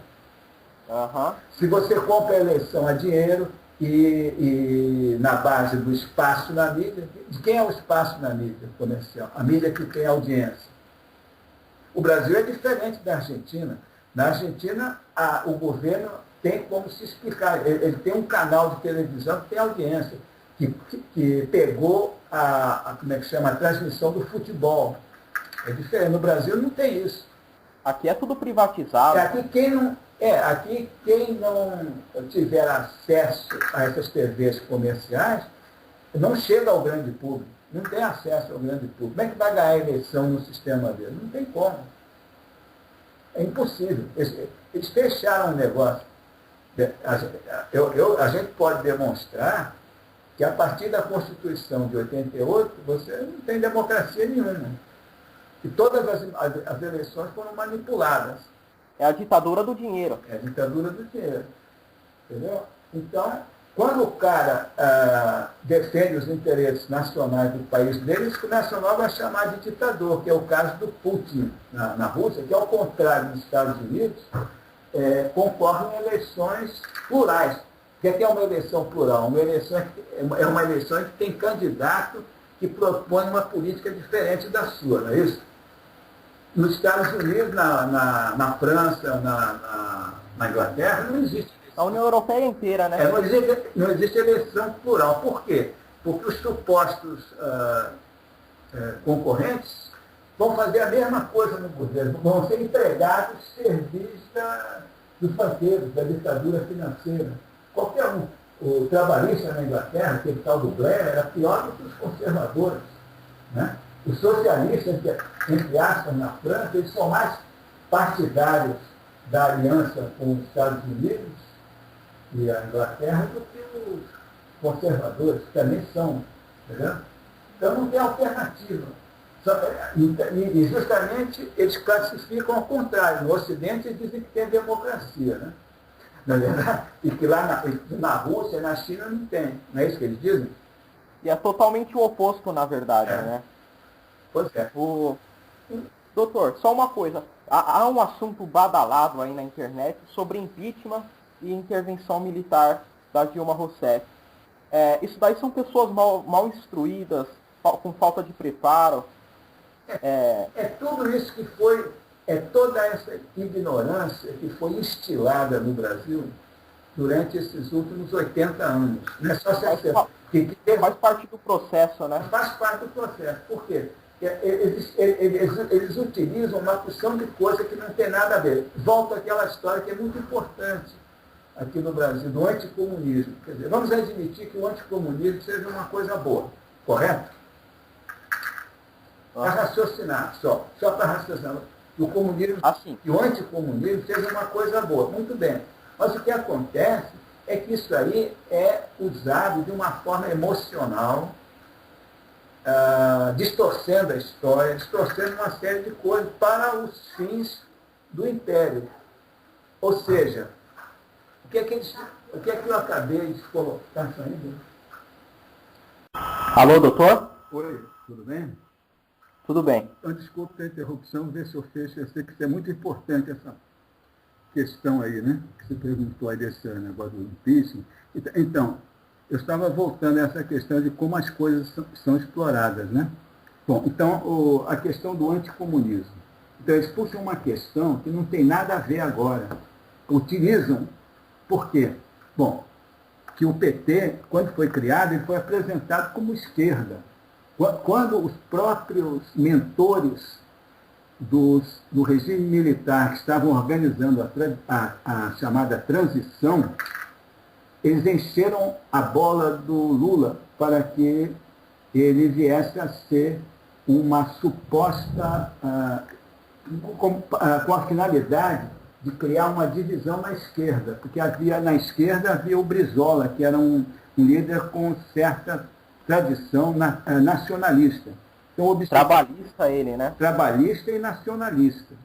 Uhum. Se você compra a eleição a dinheiro e na base do espaço na mídia, de quem é o espaço na mídia comercial? A mídia que tem audiência. O Brasil é diferente da Argentina. Na Argentina, o governo tem como se explicar. Ele tem um canal de televisão que tem audiência, que pegou como é que chama, a transmissão do futebol. É diferente. No Brasil não tem isso. Aqui é tudo privatizado. Aqui quem não tiver acesso a essas TVs comerciais não chega ao grande público, não tem acesso ao grande público. Como é que vai ganhar a eleição no sistema dele? Não tem como. É impossível. Eles fecharam o negócio. A gente pode demonstrar que a partir da Constituição de 88, você não tem democracia nenhuma. E todas as eleições foram manipuladas. É a ditadura do dinheiro. É a ditadura do dinheiro. Entendeu? Então, quando o cara defende os interesses nacionais do país dele, eles começam logo a chamar de ditador, que é o caso do Putin na Rússia, que, ao contrário dos Estados Unidos, concorre em eleições plurais. O que é uma eleição plural? É uma eleição que tem candidato que propõe uma política diferente da sua, não é isso? Nos Estados Unidos, na França, na Inglaterra, não existe. A União Europeia inteira, né? Não existe eleição plural. Por quê? Porque os supostos concorrentes vão fazer a mesma coisa no governo, vão ser empregados servis dos banqueiros, da ditadura financeira. Qualquer um. O trabalhista na Inglaterra, aquele tal do Blair, era pior do que os conservadores. Né? Os socialistas, entre aspas, na França, eles são mais partidários da aliança com os Estados Unidos e a Inglaterra do que os conservadores, que também são. Entendeu? Então não tem alternativa. E justamente eles classificam ao contrário. No Ocidente eles dizem que tem democracia. Né? Na verdade, e que lá na Rússia, na China, não tem. Não é isso que eles dizem? E é totalmente o oposto, na verdade, né? Pois é. Doutor, só uma coisa. Há um assunto badalado aí na internet sobre impeachment e intervenção militar da Dilma Rousseff. Isso daí são pessoas mal instruídas, com falta de preparo. Tudo isso que foi... toda essa ignorância que foi instilada no Brasil durante esses últimos 80 anos. Não é só faz parte do processo, né? Faz parte do processo. Por quê? Eles utilizam uma porção de coisa que não tem nada a ver. Volta àquela história que é muito importante aqui no Brasil, do anticomunismo. Quer dizer, vamos admitir que o anticomunismo seja uma coisa boa, correto? Para raciocinar, só para raciocinar. Que o comunismo e o anticomunismo seja uma coisa boa. Muito bem. Mas o que acontece é que isso aí é usado de uma forma emocional, distorcendo a história, distorcendo uma série de coisas para os fins do império. Ou seja, o que é que eu acabei de colocar? Está saindo? Alô, doutor? Oi, tudo bem? Tudo bem. Então, desculpe a interrupção, ver se eu fecho. Eu sei que isso é muito importante, essa questão aí, né? Que você perguntou aí desse negócio do impeachment. Então, eu estava voltando a essa questão de como as coisas são exploradas, né? Bom, então, a questão do anticomunismo. Então, eles puxam uma questão que não tem nada a ver agora. Utilizam, por quê? Bom, que o PT, quando foi criado, ele foi apresentado como esquerda. Quando os próprios mentores do regime militar que estavam organizando a chamada transição, eles encheram a bola do Lula para que ele viesse a ser uma suposta, com a finalidade de criar uma divisão na esquerda, porque na esquerda havia o Brizola, que era um líder com certa tradição nacionalista. Então, Trabalhista ele, né? Trabalhista e nacionalista.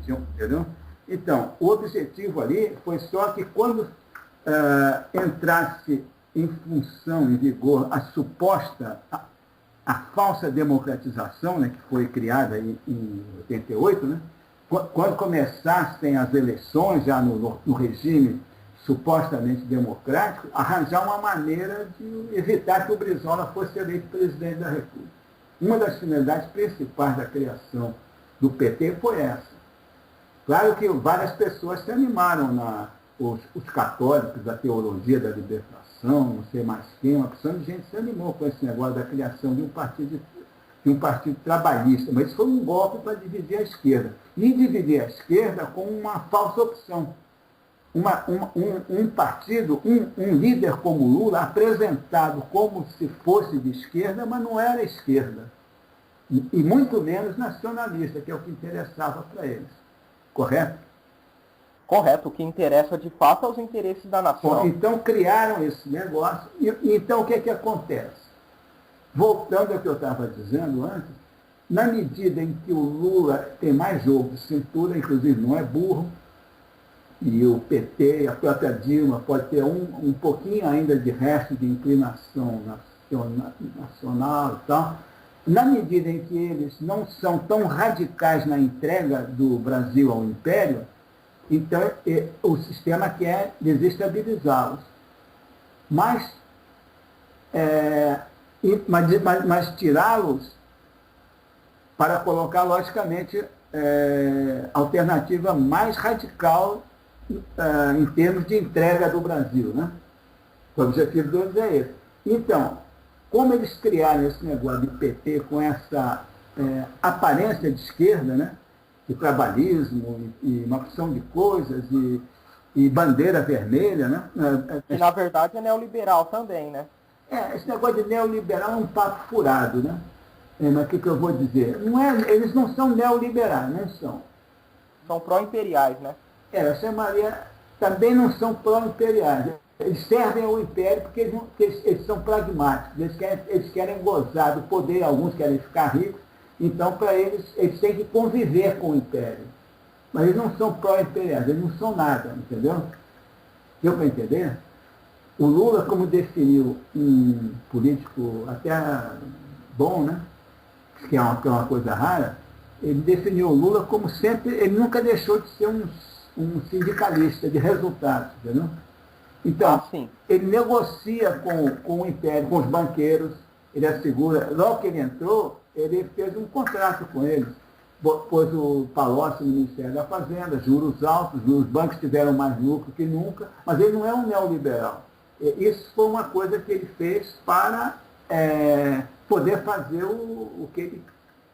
Entendeu? Então, o objetivo ali foi só que quando entrasse em função, em vigor, a suposta, a falsa democratização, né, que foi criada em 88, né, quando começassem as eleições, já no regime supostamente democrático, arranjar uma maneira de evitar que o Brizola fosse eleito presidente da República. Uma das finalidades principais da criação do PT foi essa. Claro que várias pessoas se animaram, os católicos da teologia da libertação, não sei mais quem, uma opção de gente se animou com esse negócio da criação de um partido trabalhista, mas isso foi um golpe para dividir a esquerda. E dividir a esquerda com uma falsa opção. Um partido, um líder como Lula, apresentado como se fosse de esquerda, mas não era esquerda. E muito menos nacionalista, que é o que interessava para eles. Correto? Correto. O que interessa de fato é os interesses da nação. Bom, então criaram esse negócio. Então o que é que acontece? Voltando ao que eu estava dizendo antes, na medida em que o Lula tem mais jogo de cintura, inclusive não é burro, e o PT, a própria Dilma, pode ter um pouquinho ainda de resto de inclinação nacional e tal, na medida em que eles não são tão radicais na entrega do Brasil ao Império, então o sistema quer desestabilizá-los. Mas tirá-los para colocar, logicamente, alternativa mais radical em termos de entrega do Brasil, né? O objetivo deles é esse. Então, como eles criaram esse negócio de PT com essa aparência de esquerda, né? De trabalhismo e uma opção de coisas e bandeira vermelha, né? Que na verdade é neoliberal também, né? Esse negócio de neoliberal é um papo furado, né? Mas o que eu vou dizer? Eles não são neoliberais, não são. São pró-imperiais, né? Eu chamaria, também não são pró-imperiais. Eles servem ao império porque eles são pragmáticos, eles querem gozar do poder, alguns querem ficar ricos, então para eles têm que conviver com o império. Mas eles não são pró-imperiais, eles não são nada, entendeu? Deu para entender? O Lula, como definiu um político até bom, né? Que é uma coisa rara, ele definiu o Lula como sempre, ele nunca deixou de ser um sindicalista de resultados, entendeu? Então, ele negocia com o Império, com os banqueiros, ele assegura, logo que ele entrou, ele fez um contrato com eles, pôs o Palocci no Ministério da Fazenda, juros altos, os bancos tiveram mais lucro que nunca, mas ele não é um neoliberal. Isso foi uma coisa que ele fez para poder fazer o que ele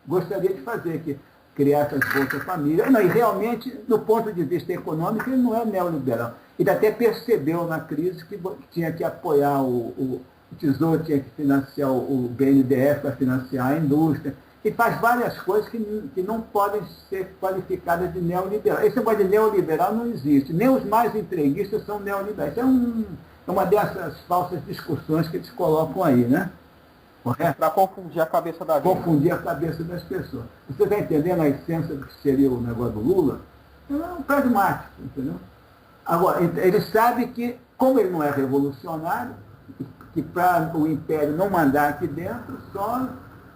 gostaria de fazer, que criar essas bolsas família. Não, e realmente, do ponto de vista econômico, ele não é neoliberal. Ele até percebeu na crise que tinha que apoiar o Tesouro, tinha que financiar o BNDES para financiar a indústria, e faz várias coisas que não podem ser qualificadas de neoliberal. Esse negócio de neoliberal não existe. Nem os mais entreguistas são neoliberais. É uma dessas falsas discussões que eles colocam aí, né? Para confundir a cabeça da gente. Confundir a cabeça das pessoas. Você está entendendo a essência do que seria o negócio do Lula? É um pragmático, entendeu? Agora, ele sabe que, como ele não é revolucionário, que para o Império não mandar aqui dentro, só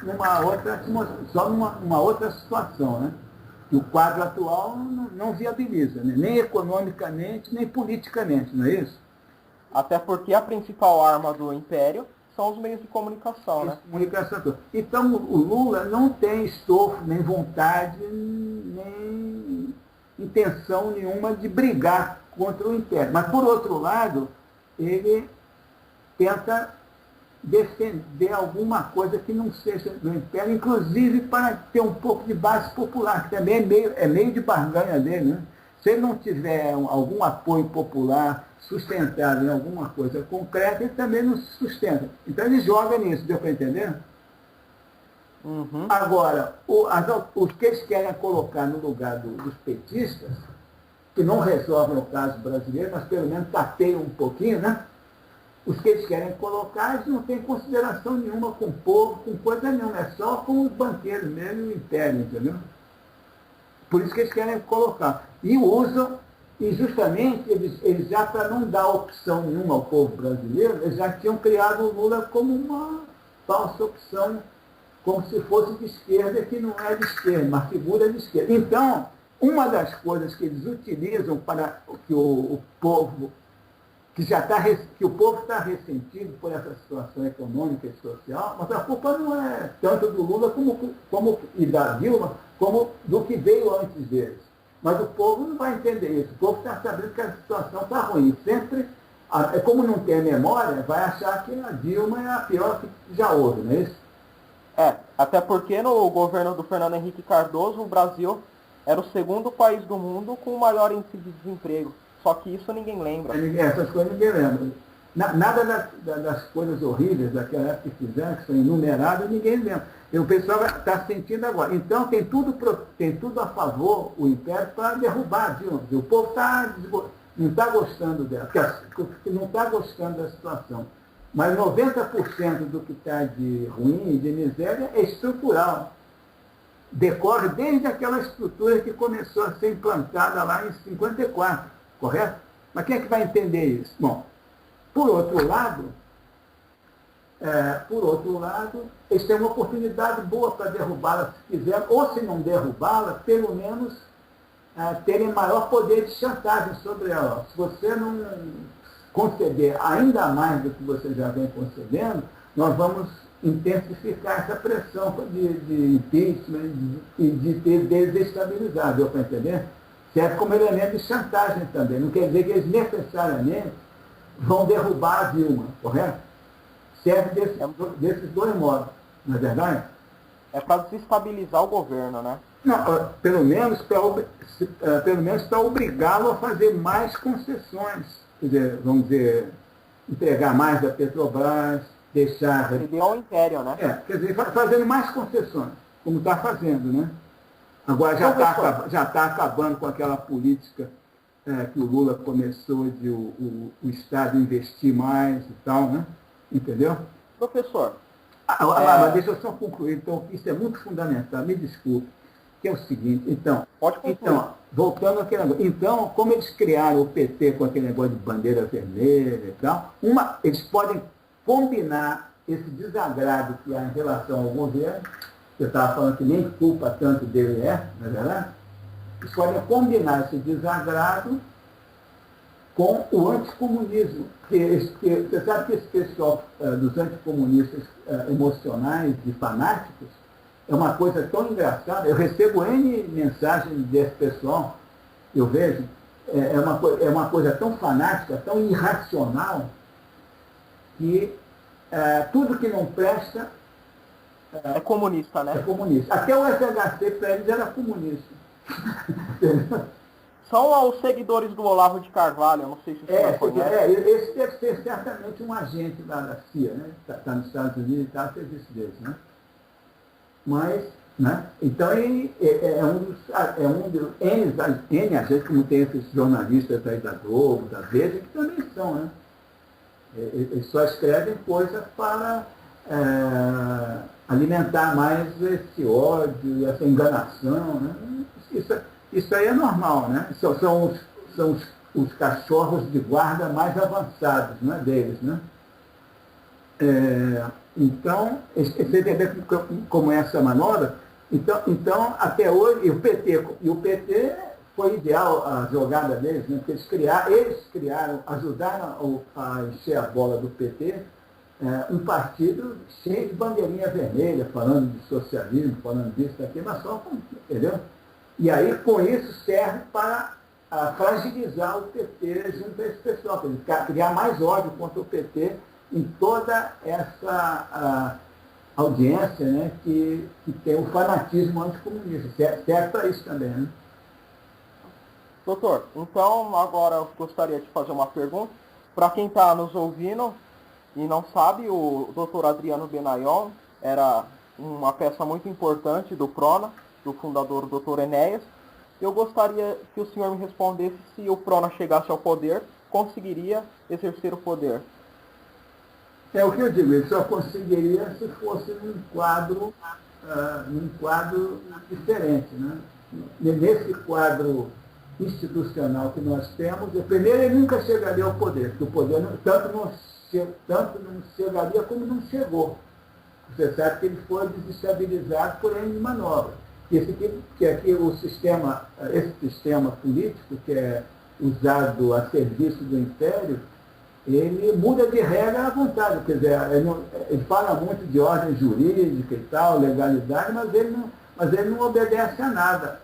numa outra situação, né? Que o quadro atual não viabiliza, né? Nem economicamente, nem politicamente, não é isso? Até porque a principal arma do Império são os meios de comunicação, né? Comunicação. Então, o Lula não tem estofo, nem vontade, nem intenção nenhuma de brigar contra o Império. Mas, por outro lado, ele tenta defender alguma coisa que não seja do Império, inclusive para ter um pouco de base popular, que também é meio de barganha dele, né? Se ele não tiver algum apoio popular, sustentado em alguma coisa concreta, ele também não se sustenta. Então ele joga nisso, deu para entender? Uhum. Agora, os que eles querem colocar no lugar dos petistas, que não resolvem o caso brasileiro, mas pelo menos tateiam um pouquinho, né? Os que eles querem colocar, eles não têm consideração nenhuma com o povo, com coisa nenhuma, é só com os banqueiros mesmo e o império, entendeu? Por isso que eles querem colocar. E usam, e justamente eles já, para não dar opção nenhuma ao povo brasileiro, eles já tinham criado o Lula como uma falsa opção, como se fosse de esquerda, que não é de esquerda, uma figura de esquerda. Então, uma das coisas que eles utilizam para que o povo, que o povo está ressentido por essa situação econômica e social, mas a culpa não é tanto do Lula e da Dilma, como do que veio antes deles. Mas o povo não vai entender isso. O povo está sabendo que a situação está ruim. Sempre, como não tem memória, vai achar que a Dilma é a pior que já houve, não é isso? Até porque no governo do Fernando Henrique Cardoso, o Brasil era o segundo país do mundo com o maior índice de desemprego. Só que isso ninguém lembra. Essas coisas ninguém lembra. Nada das coisas horríveis daquela época que fizeram, que são enumeradas, ninguém lembra. E o pessoal está sentindo agora. Então tem tudo a favor, o Império, para derrubar a Dilma. O povo não está gostando dela, porque não está gostando da situação. Mas 90% do que está de ruim e de miséria é estrutural. Decorre desde aquela estrutura que começou a ser implantada lá em 54, correto? Mas quem é que vai entender isso? Bom, por outro lado, eles têm uma oportunidade boa para derrubá-la se quiser, ou se não derrubá-la, pelo menos terem maior poder de chantagem sobre ela. Se você não conceder ainda mais do que você já vem concedendo, nós vamos intensificar essa pressão de impeachment e de ter desestabilizado, deu para entender? Serve como elemento de chantagem também. Não quer dizer que eles necessariamente vão derrubar a Dilma, correto? Serve desses dois modos, não é verdade? É para desestabilizar o governo, né? Não, pelo menos para obrigá-lo a fazer mais concessões. Quer dizer, vamos dizer, entregar mais da Petrobras, deixar... Seria ao império, né? Quer dizer, fazendo mais concessões, como está fazendo, né? Agora já está acabando com aquela política que o Lula começou de o Estado investir mais e tal, né? Entendeu? Professor. Mas deixa eu só concluir, então, isso é muito fundamental, me desculpe, que é o seguinte, Pode concluir. então, voltando àquele negócio, então, como eles criaram o PT com aquele negócio de bandeira vermelha e tal, eles podem combinar esse desagrado que há em relação ao governo, eu estava falando que nem culpa tanto dele não é verdade? Eles podem combinar esse desagrado com o anticomunismo. Você sabe que esse pessoal dos anticomunistas emocionais e fanáticos é uma coisa tão engraçada. Eu recebo N mensagens desse pessoal, eu vejo, é uma coisa tão fanática, tão irracional, que tudo que não presta é comunista, né? É comunista. Até o FHC para eles era comunista. São os seguidores do Olavo de Carvalho, eu não sei se você conhece. Esse deve ser certamente um agente da CIA, né? Está nos Estados Unidos e está a serviço deles, né? Mas, né? Então ele é um dos N agentes, como tem esses jornalistas aí da Globo, da Veja, que também são, né? Eles só escrevem coisas para alimentar mais esse ódio e essa enganação, né? Isso aí é normal, né? São os cachorros de guarda mais avançados, né, deles, né? Então, você entender como é essa manobra? Então, até hoje, e o PT foi ideal a jogada deles, né? Porque eles criaram, ajudaram a encher a bola do PT, um partido cheio de bandeirinha vermelha, falando de socialismo, falando disso, daquilo, mas só, entendeu? E aí, com isso, serve para fragilizar o PT junto a esse pessoal, para criar mais ódio contra o PT em toda essa audiência, né, que tem o fanatismo anticomunista. Serve para isso também, né? Doutor, então agora eu gostaria de fazer uma pergunta. Para quem está nos ouvindo e não sabe, o doutor Adriano Benayon era uma peça muito importante do PRONA, do fundador doutor Enéas. Eu gostaria que o senhor me respondesse se o PRONA chegasse ao poder, conseguiria exercer o poder. É o que eu digo, ele só conseguiria se fosse num quadro diferente, né? Nesse quadro institucional que nós temos, primeiro ele nunca chegaria ao poder, porque o poder tanto não chegaria como não chegou. Você sabe que ele foi desestabilizado por N manobras. Que aqui esse sistema político que é usado a serviço do Império, ele muda de regra à vontade. Quer dizer, ele fala muito de ordem jurídica e tal, legalidade, mas ele não obedece a nada.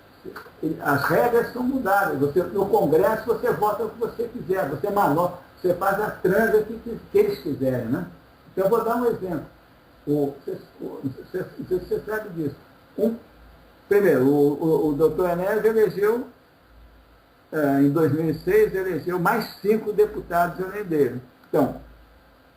As regras são mudadas. No Congresso você vota o que você quiser, você manobra, você faz a transa que eles quiserem. Né? Então eu vou dar um exemplo. Você sabe disso. Primeiro, o doutor Enéas elegeu, em 2006, elegeu mais 5 deputados além dele. Então,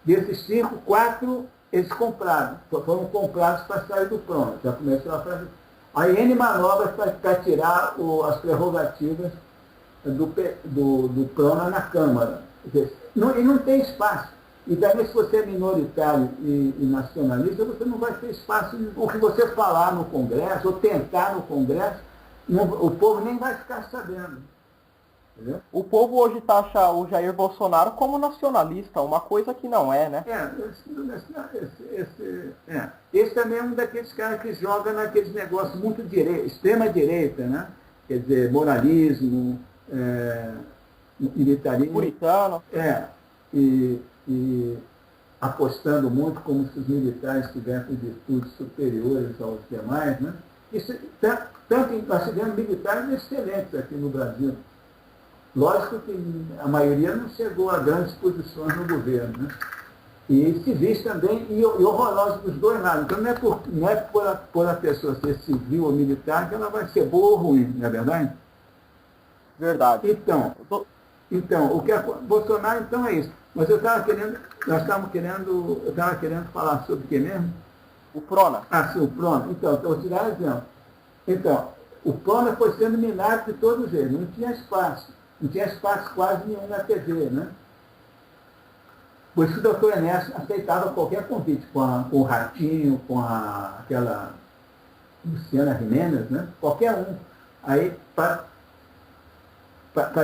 desses 5, 4 eles foram comprados para sair do PRONA. Já começou a fazer. Aí N manobras para tirar as prerrogativas do PRONA na Câmara. E não tem espaço. E daí, se você é minoritário e nacionalista, você não vai ter espaço. O que você falar no Congresso, ou tentar no Congresso, o povo nem vai ficar sabendo. Entendeu? O povo hoje taxa o Jair Bolsonaro como nacionalista, uma coisa que não é, né? Esse também é um daqueles caras que joga naqueles negócios muito extrema-direita, né? Quer dizer, moralismo, militarismo. Puritano. E apostando muito como se os militares tivessem virtudes superiores aos demais, né? Isso, nós tivemos militares excelentes aqui no Brasil. Lógico que a maioria não chegou a grandes posições no governo, né? E civis também, e horrorosos dos dois lados. Então não é por a pessoa ser civil ou militar que ela vai ser boa ou ruim, não é verdade? Verdade. Então, o que Bolsonaro então é isso. Mas eu estava querendo falar sobre o que mesmo? O PRONA. Sim, o PRONA. Então, vou te dar um exemplo. Então, o PRONA foi sendo minado de todos eles, não tinha espaço. Não tinha espaço quase nenhum na TV, né? Por isso que o doutor Enéas aceitava qualquer convite, com o Ratinho, com aquela Luciana Gimenez, né? Qualquer um. Aí, para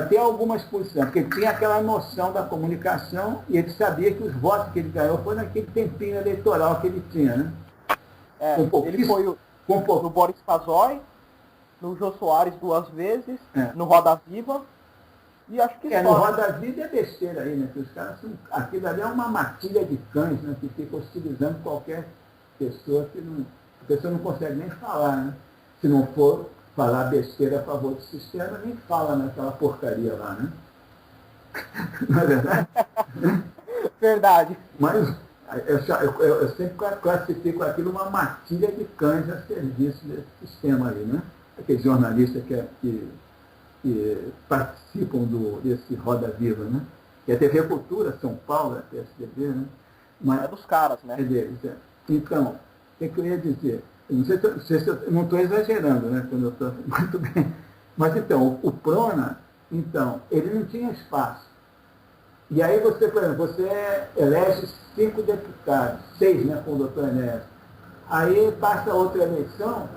ter alguma exposição, porque ele tinha aquela noção da comunicação e ele sabia que os votos que ele ganhou foi naquele tempinho eleitoral que ele tinha, né? Ele foi no Boris Casoy, no Jô Soares 2 vezes, no Roda Viva, e acho que no Roda Viva é besteira aí, né? Que os caras aquilo ali é uma matilha de cães, né? Que fica hostilizando qualquer pessoa a pessoa não consegue nem falar, né? Se não for falar besteira a favor do sistema, nem fala naquela porcaria lá, né? Não é verdade? Verdade. Mas eu sempre classifico aquilo uma matilha de cães a serviço desse sistema aí, né? Aqueles jornalistas que participam desse Roda Viva, né? Que é a TV Cultura, São Paulo, a PSDB, né? Mas é dos caras, né? É deles, é. Então, o que eu ia dizer? Não sei se eu não estou exagerando, né? Quando eu estou muito bem. Mas então, o PRONA, então, ele não tinha espaço. E aí você, por exemplo, você elege 5 deputados, 6, né, com o doutor Enéas. Aí passa outra eleição,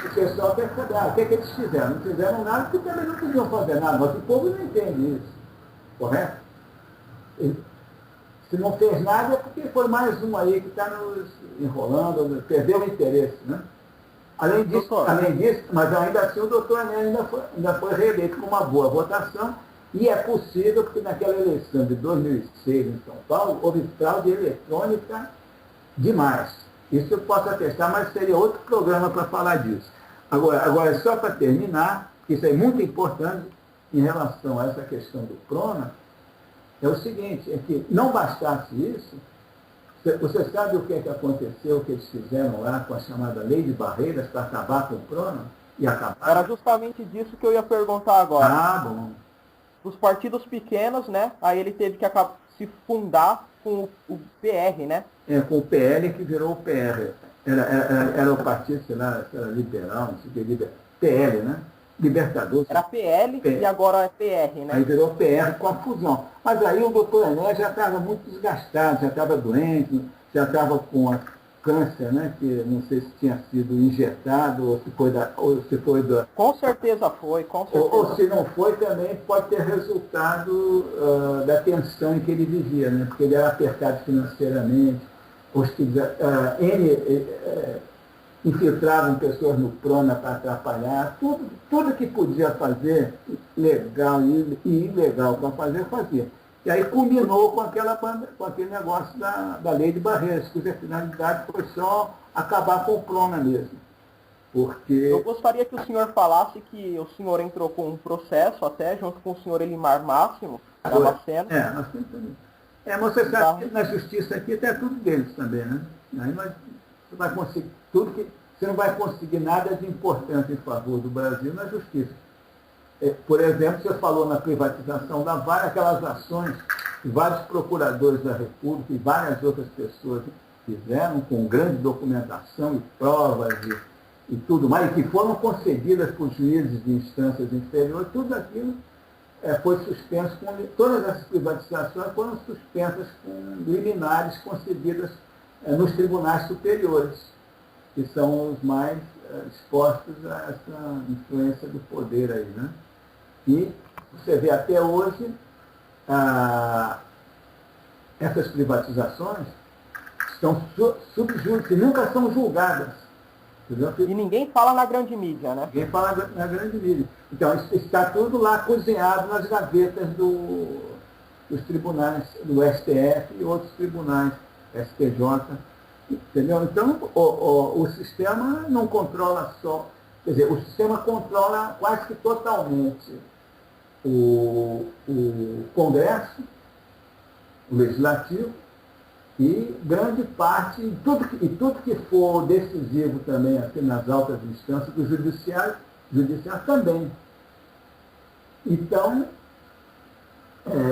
o pessoal quer saber, o que é que eles fizeram? Não fizeram nada, porque também não podiam fazer nada, mas o povo não entende isso. Correto? Se não fez nada é porque foi mais um aí que está nos enrolando, perdeu o interesse, né? Além disso, mas ainda assim o doutor Enéas ainda foi reeleito com uma boa votação, e é possível porque naquela eleição de 2006 em São Paulo, houve fraude eletrônica demais. Isso eu posso atestar, mas seria outro programa para falar disso. Agora, só para terminar, isso é muito importante em relação a essa questão do PRONA, é o seguinte, é que não bastasse isso, você sabe o que é que aconteceu, o que eles fizeram lá com a chamada lei de barreiras para acabar com o PRONA? e acabar. Era justamente disso que eu ia perguntar agora. Ah, bom. Dos partidos pequenos, né? Aí ele teve que se fundar com o PR, né? Com o PL que virou o PR. Era o partido, sei lá, era liberal, não sei o que, PL, né? Libertador. Era PL e agora é PR, né? Aí virou PR com a fusão. Mas aí o doutor Ené já estava muito desgastado, já estava doente, já estava com câncer, né? Que não sei se tinha sido injetado ou se foi da. Com certeza foi, com certeza. Ou se não foi, também pode ter resultado da tensão em que ele vivia, né? Porque ele era apertado financeiramente, infiltravam pessoas no Prona para atrapalhar, tudo que podia fazer, legal e ilegal para fazer, fazia. E aí culminou com aquele negócio da lei de barreiras, cuja finalidade foi só acabar com o Prona mesmo. Porque... Eu gostaria que o senhor falasse que o senhor entrou com um processo, até junto com o senhor Elimar Máximo, da Bacena. Nós tentamos. Mas você sabe que na justiça aqui até tudo deles também, né? Aí você vai conseguir você não vai conseguir nada de importante em favor do Brasil na justiça. Por exemplo, você falou na privatização da Vale, aquelas ações que vários procuradores da República e várias outras pessoas fizeram com grande documentação e provas e tudo mais, e que foram concedidas por juízes de instâncias inferiores, tudo aquilo foi suspenso, todas essas privatizações foram suspensas com liminares concedidas nos tribunais superiores, que são os mais expostos a essa influência do poder aí, né? E você vê até hoje essas privatizações estão subjúdice, nunca são julgadas. Entendeu? E ninguém fala na grande mídia, né? Ninguém fala na grande mídia. Então, está tudo lá cozinhado nas gavetas dos tribunais, do STF e outros tribunais, STJ. Entendeu? Então, o sistema não controla só... Quer dizer, o sistema controla quase que totalmente o Congresso, o Legislativo, e grande parte, tudo que for decisivo também assim, nas altas instâncias do judiciário também. Então,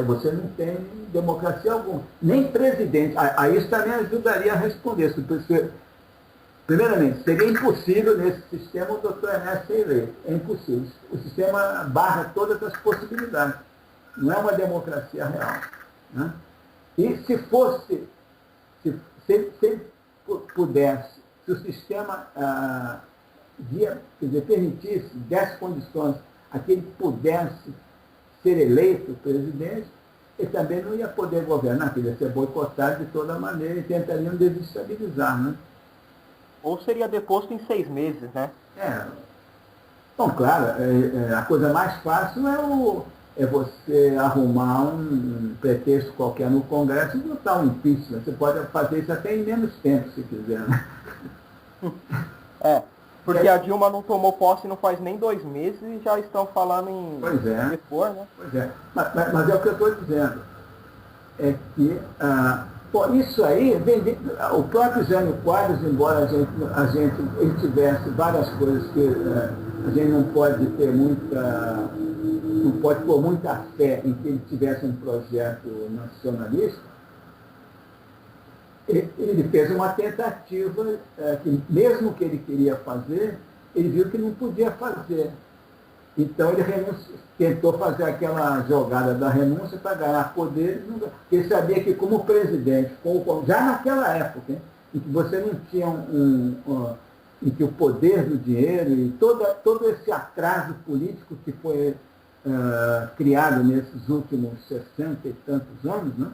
você não tem democracia alguma. Nem presidente. Aí isso também ajudaria a responder. Primeiramente, seria impossível nesse sistema o doutor Ernesto ser eleito. É impossível. O sistema barra todas as possibilidades. Não é uma democracia real. Né? E se fosse... Se ele pudesse, se o sistema permitisse, desse condições a que ele pudesse ser eleito presidente, ele também não ia poder governar, que ele ia ser boicotado de toda maneira e tentariam desestabilizar, né? Ou seria deposto em 6 meses, né? Bom, claro, a coisa mais fácil é você arrumar um pretexto qualquer no Congresso e botar um impeachment. Você pode fazer isso até em menos tempo, se quiser. Né? Porque a Dilma não tomou posse não faz nem 2 meses e já estão falando em repor, né? Pois é. Mas é o que eu estou dizendo. É que isso aí, o próprio Jânio Quadros, embora ele tivesse várias coisas que a gente não pode pôr muita fé em que ele tivesse um projeto nacionalista, ele fez uma tentativa que, mesmo que ele queria fazer, ele viu que não podia fazer. Então ele tentou fazer aquela jogada da renúncia para ganhar poder, porque ele sabia que como presidente, já naquela época, em que você não tinha em que o poder do dinheiro e todo esse atraso político que foi criado nesses últimos 60 e tantos anos, né?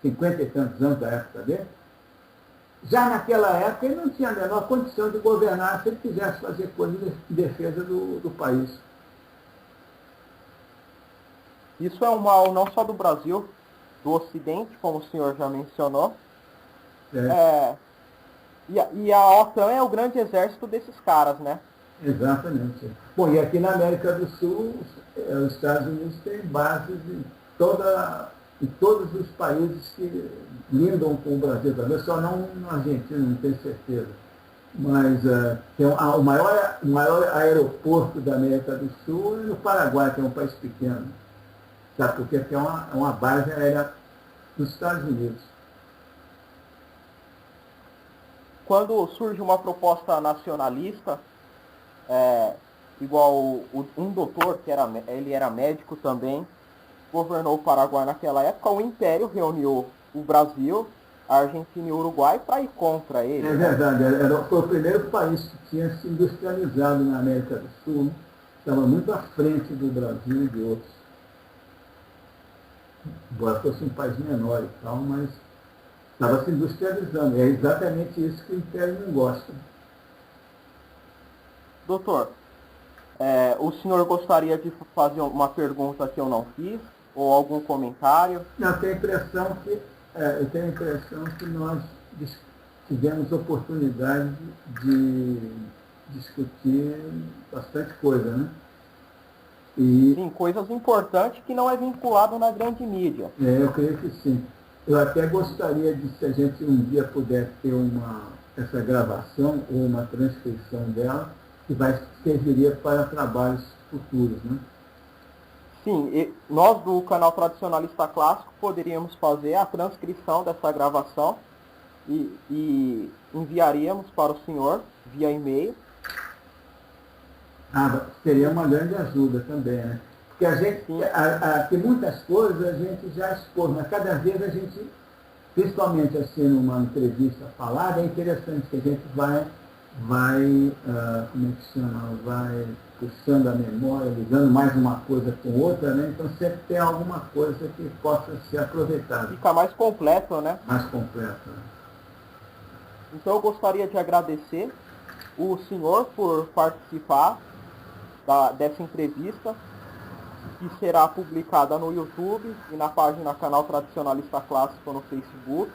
50 e tantos anos da época dele, já naquela época ele não tinha a menor condição de governar se ele quisesse fazer coisas em defesa do país. Isso é um mal não só do Brasil, do Ocidente, como o senhor já mencionou. E a OTAN é o grande exército desses caras, né? Exatamente. Bom, e aqui na América do Sul, os Estados Unidos têm bases em todos os países que lindam com o Brasil também, só não na Argentina, não tenho certeza. Mas tem o maior aeroporto da América do Sul é no Paraguai, que é um país pequeno. Sabe? Porque aqui é uma base aérea dos Estados Unidos. Quando surge uma proposta nacionalista, igual um doutor, ele era médico também, governou o Paraguai naquela época, o Império reuniu o Brasil, a Argentina e o Uruguai para ir contra ele. É verdade, foi o primeiro país que tinha se industrializado na América do Sul, estava muito à frente do Brasil e de outros. Embora fosse um país menor e tal, mas estava se industrializando. É exatamente isso que o Império não gosta. Doutor, o senhor gostaria de fazer uma pergunta que eu não fiz? Ou algum comentário? Eu tenho a impressão que nós tivemos oportunidade de discutir bastante coisa, né? Sim, coisas importantes que não é vinculado na grande mídia. Eu creio que sim. Eu até gostaria de, se a gente um dia puder ter essa gravação ou uma transcrição dela, que serviria para trabalhos futuros, né? Sim, nós do canal Tradicionalista Clássico poderíamos fazer a transcrição dessa gravação e enviaríamos para o senhor via e-mail. Seria uma grande ajuda também, né? Porque a gente, tem muitas coisas a gente já expôs, mas cada vez a gente, principalmente assim numa entrevista falada, é interessante que a gente vai como é que chama, vai puxando a memória, ligando mais uma coisa com outra, né? Então sempre tem alguma coisa que possa ser aproveitada. Fica mais completo, né? Mais completo. Então eu gostaria de agradecer o senhor por participar dessa entrevista, que será publicada no YouTube e na página Canal Tradicionalista Clássico no Facebook.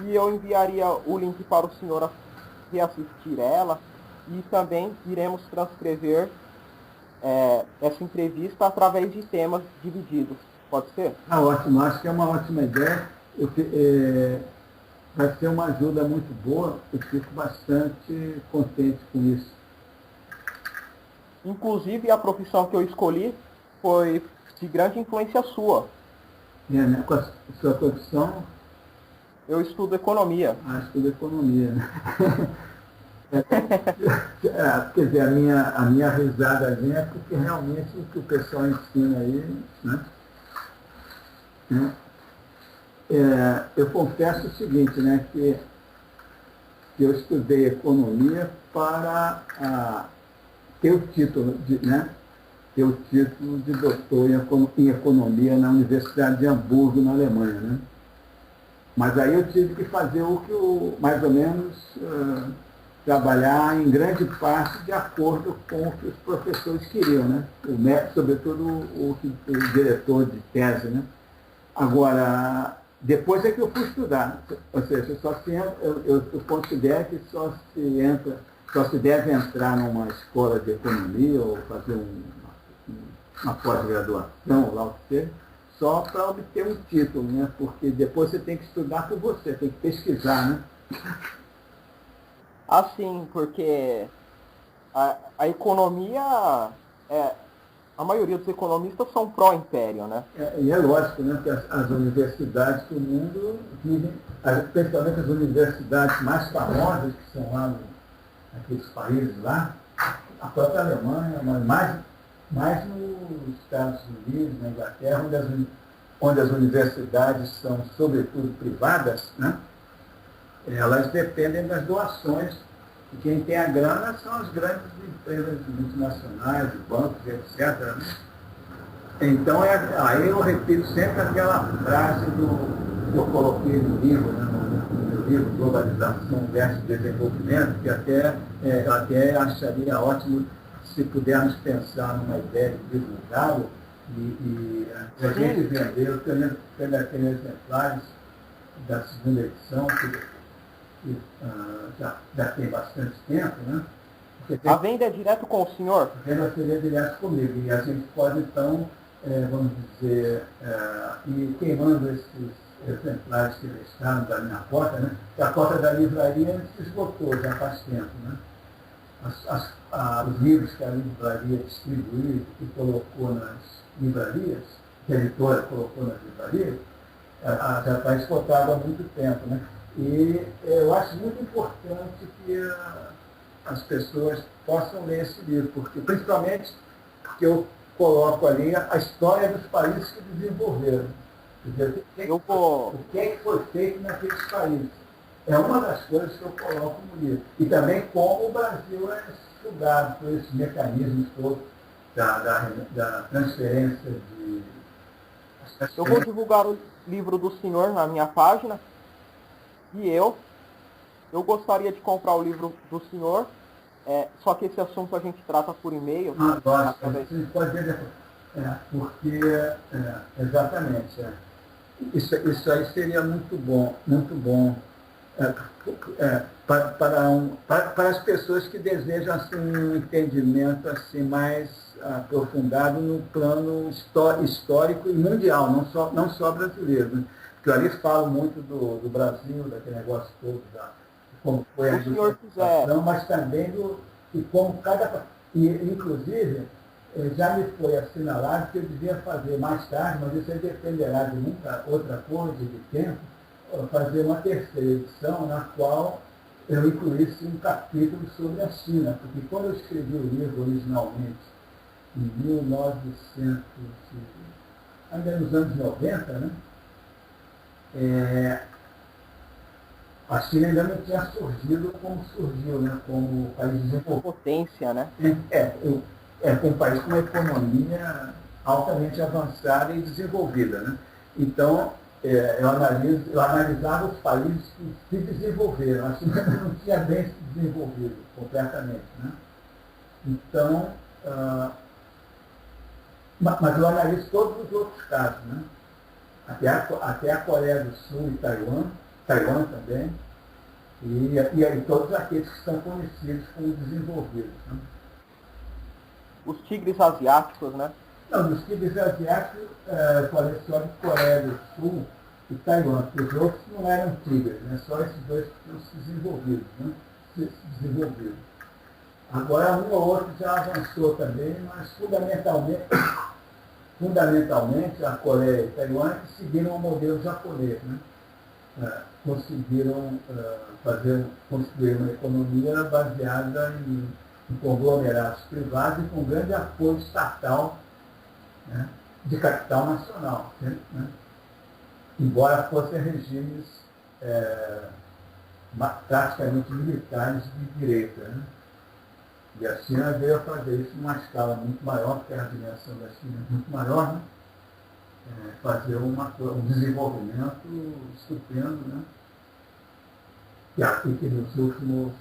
E eu enviaria o link para o senhor reassistir ela, e também iremos transcrever essa entrevista através de temas divididos. Pode ser? Ótimo, acho que é uma ótima ideia. Vai ser uma ajuda muito boa, eu fico bastante contente com isso. Inclusive, a profissão que eu escolhi foi de grande influência sua. Né? Com a sua profissão? Eu estudo economia. Estudo economia, né? Quer dizer, a minha risadazinha é porque realmente o que o pessoal ensina aí, né? Eu confesso o seguinte, né? Que eu estudei economia para ter o título de doutor em economia na Universidade de Hamburgo, na Alemanha, né? Mas aí eu tive que fazer mais ou menos trabalhar em grande parte de acordo com o que os professores queriam, né? Sobretudo o diretor de tese, né? Agora, depois é que eu fui estudar, ou seja, eu considero que só se deve entrar numa escola de economia ou fazer uma pós-graduação, ou lá o que seja, só para obter um título, né? Porque depois você tem que estudar por você, tem que pesquisar, né? Assim, porque a economia, a maioria dos economistas são pró-império, né? E é lógico, né, que as universidades do mundo vivem, principalmente as universidades mais famosas, que são lá naqueles países lá, a própria Alemanha, mas mais nos Estados Unidos, na Inglaterra, onde as universidades são, sobretudo, privadas, né? Elas dependem das doações. E quem tem a grana são as grandes empresas multinacionais, bancos, etc. Né? Então, aí eu repito sempre aquela frase que eu coloquei no livro, né, no meu livro, Globalização versus Desenvolvimento, que eu até acharia ótimo se pudermos pensar numa ideia de divulgá-lo e a gente vender. Eu tenho aqueles exemplares da segunda edição, que já tem bastante tempo, né? A venda é direto com o senhor? A venda seria direto comigo. E a gente pode, então, vamos dizer, ir queimando exemplares que restaram da minha porta, né? E a porta da livraria se esgotou já faz tempo, né? Os livros que a livraria distribuiu e colocou nas livrarias, que a editora colocou nas livrarias, já está esgotado há muito tempo, né? E eu acho muito importante que as pessoas possam ler esse livro, principalmente porque eu coloco ali a história dos países que desenvolveram. O que é que foi feito naqueles países? É uma das coisas que eu coloco no livro. E também como o Brasil é estudado por esses mecanismos todos da transferência de... Eu vou divulgar o livro do senhor na minha página. E eu gostaria de comprar o livro do senhor, só que esse assunto a gente trata por e-mail. Você pode ver porque, exatamente, isso aí seria muito bom para as pessoas que desejam assim, um entendimento assim, mais aprofundado no plano histórico e mundial, não só brasileiro. Né? Porque ali falo muito do Brasil, daquele negócio todo, de como foi a educação, mas também de como cada... inclusive, já me foi assinalado que eu devia fazer mais tarde, mas isso aí dependerá de muita outra coisa, de tempo, fazer uma terceira edição na qual eu incluísse um capítulo sobre a China, porque quando eu escrevi o livro originalmente, em 1900, ainda nos anos 90, né? A China ainda não tinha surgido como surgiu, né? Como país desenvolvido. Potência, né? Com um país com uma economia altamente avançada e desenvolvida. Né? Então, eu analisava os países que se desenvolveram. A China não tinha bem se desenvolvido completamente. Né? Então, mas eu analiso todos os outros casos. Né? Até a Coreia do Sul e Taiwan também, e todos aqueles que são conhecidos como desenvolvidos. Né? Os tigres asiáticos, né? Não, os tigres asiáticos, falei só de Coreia do Sul e Taiwan, porque os outros não eram tigres, né? Só esses dois que tinham se desenvolvido. Né? Agora, um ou outro já avançou também, mas fundamentalmente a Coreia e Taiwan que seguiram o modelo japonês. Né? Conseguiram construir uma economia baseada em conglomerados privados e com grande apoio estatal, né, de capital nacional, né? Embora fossem regimes praticamente militares de direita. Né? E a China veio a fazer isso numa escala muito maior, porque a dimensão da China é muito maior, né? Fazer um desenvolvimento estupendo, né? E aqui que nos últimos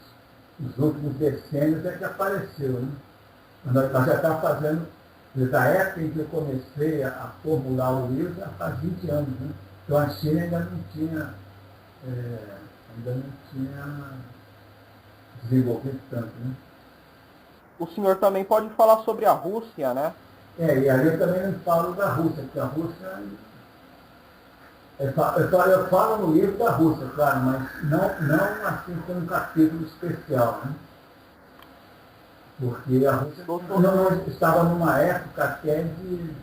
decênios é que apareceu. Né? Nós já estamos fazendo, desde a época em que eu comecei a formular o livro, já faz 20 anos. Né? Então a China ainda não tinha desenvolvido tanto. Né? O senhor também pode falar sobre a Rússia, né? E ali eu também não falo da Rússia, porque a Rússia... Eu falo no livro da Rússia, claro, mas não assim com um capítulo especial, né? Porque a Rússia estava numa época até de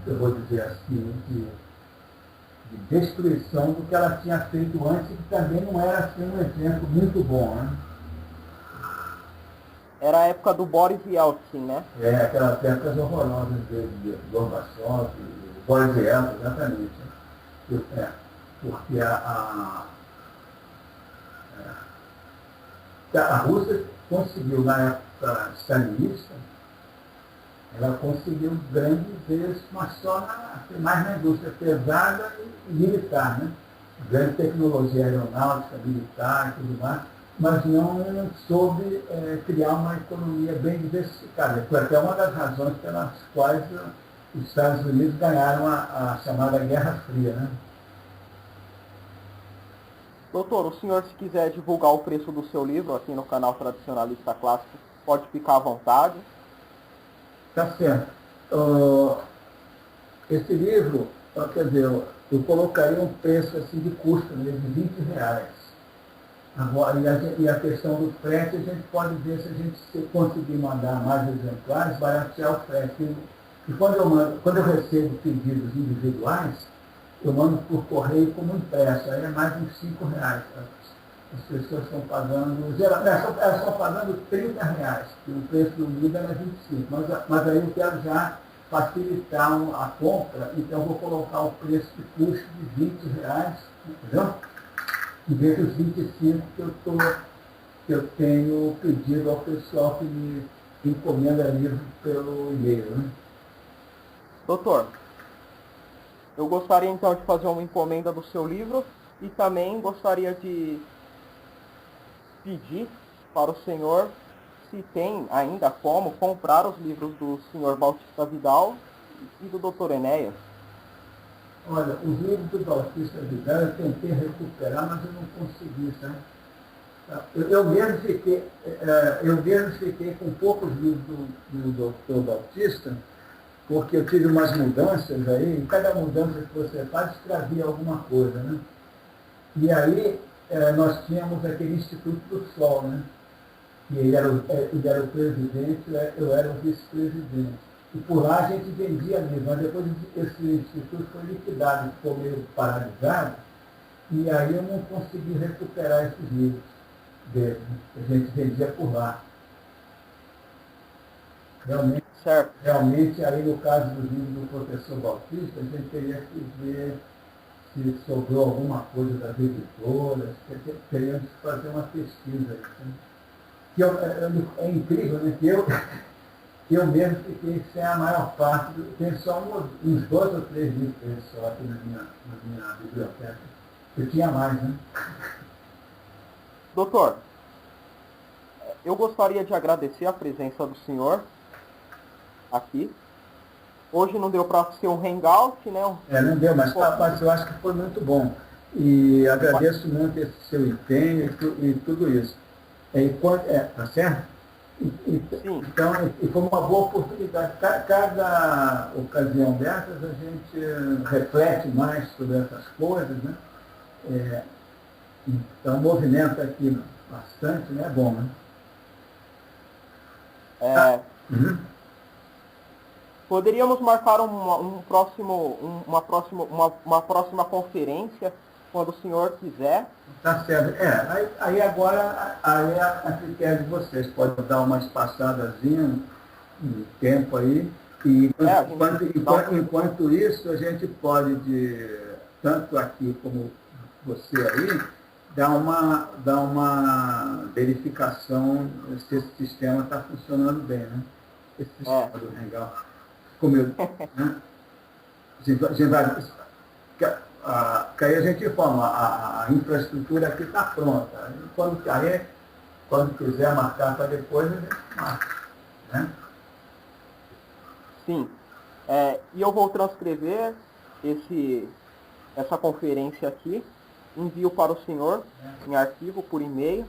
eu vou dizer assim, de destruição do que ela tinha feito antes, que também não era assim um exemplo muito bom, né? Era a época do Boris Yeltsin, né? Aquelas épocas horrorosas de Gorbachev, Boris Yeltsin, exatamente. Porque a Rússia conseguiu, na época stalinista, ela conseguiu grandes êxitos, mas só mais na indústria pesada e militar, né? Grande tecnologia aeronáutica, militar e tudo mais, mas não soube criar uma economia bem diversificada. Foi até uma das razões pelas quais os Estados Unidos ganharam a chamada Guerra Fria. Né? Doutor, o senhor, se quiser divulgar o preço do seu livro aqui no canal Tradicionalista Clássico, pode ficar à vontade. Tá certo. Esse livro, quer dizer, eu colocaria um preço assim, de custo nele de R$ 20. Agora, e a questão do frete, a gente pode ver se a gente conseguir mandar mais exemplares, baratear o frete. E quando eu recebo pedidos individuais, eu mando por correio como impresso, aí é mais uns R$ 5. As pessoas estão pagando, elas estão pagando R$ 30, que o preço do livro era 25, mas aí eu quero já facilitar a compra, então eu vou colocar o preço de custo de R$ 20, entendeu? Em vez dos 25 que eu tenho pedido ao pessoal que me encomenda livro pelo e-mail. Né? Doutor, eu gostaria então de fazer uma encomenda do seu livro e também gostaria de pedir para o senhor se tem ainda como comprar os livros do senhor Bautista Vidal e do Dr. Enéas. Olha, os livros do Bautista Vidal eu tentei recuperar, mas eu não consegui, sabe? Eu mesmo fiquei com poucos livros do Dr. Bautista, porque eu tive umas mudanças aí, e cada mudança que você faz escrevia alguma coisa, né? E aí nós tínhamos aquele Instituto do Sol, né? E ele era o presidente, eu era o vice-presidente. E por lá a gente vendia livros, mas depois esse instituto foi liquidado, ficou meio paralisado, e aí eu não consegui recuperar esses livros dele. A gente vendia por lá. Realmente, aí no caso do livro do professor Bautista, a gente teria que ver se sobrou alguma coisa das editoras, teríamos que fazer uma pesquisa. Né? É incrível, né? Que eu mesmo fiquei sem a maior parte, tem só uns 2 ou 3 livros só aqui na minha biblioteca. Eu tinha mais, né? Doutor, eu gostaria de agradecer a presença do senhor aqui. Hoje não deu para ser um hangout, né? Não deu, mas eu acho que foi muito bom. E agradeço muito esse seu empenho e tudo isso. Tá certo? Então, foi uma boa oportunidade. Cada ocasião dessas, a gente reflete mais sobre essas coisas, né? Então, movimenta aqui bastante, né? É bom, né? Poderíamos marcar uma próxima conferência quando o senhor quiser. Tá certo. Aí agora é a critério de vocês. Pode dar uma espaçadazinha no tempo aí. E enquanto isso, a gente pode, tanto aqui como você aí, dar uma verificação se esse sistema está funcionando bem, né? Esse sistema do Hangout. Como eu, né? Que aí a gente informa, a infraestrutura aqui está pronta. Quando quiser marcar para depois, a gente marca. Né? Sim. E eu vou transcrever essa conferência aqui, envio para o senhor em arquivo, por e-mail.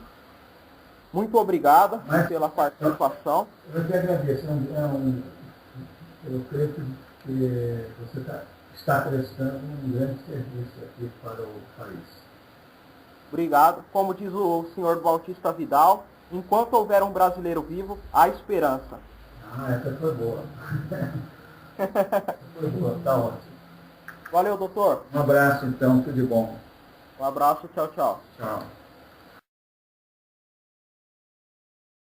Muito obrigado pela participação. Eu que agradeço. Eu creio que você está prestando um grande serviço aqui para o país. Obrigado. Como diz o senhor Bautista Vidal, enquanto houver um brasileiro vivo, há esperança. Essa foi boa. Foi boa, está ótimo. Valeu, doutor. Um abraço, então, tudo de bom. Um abraço, tchau, tchau. Tchau.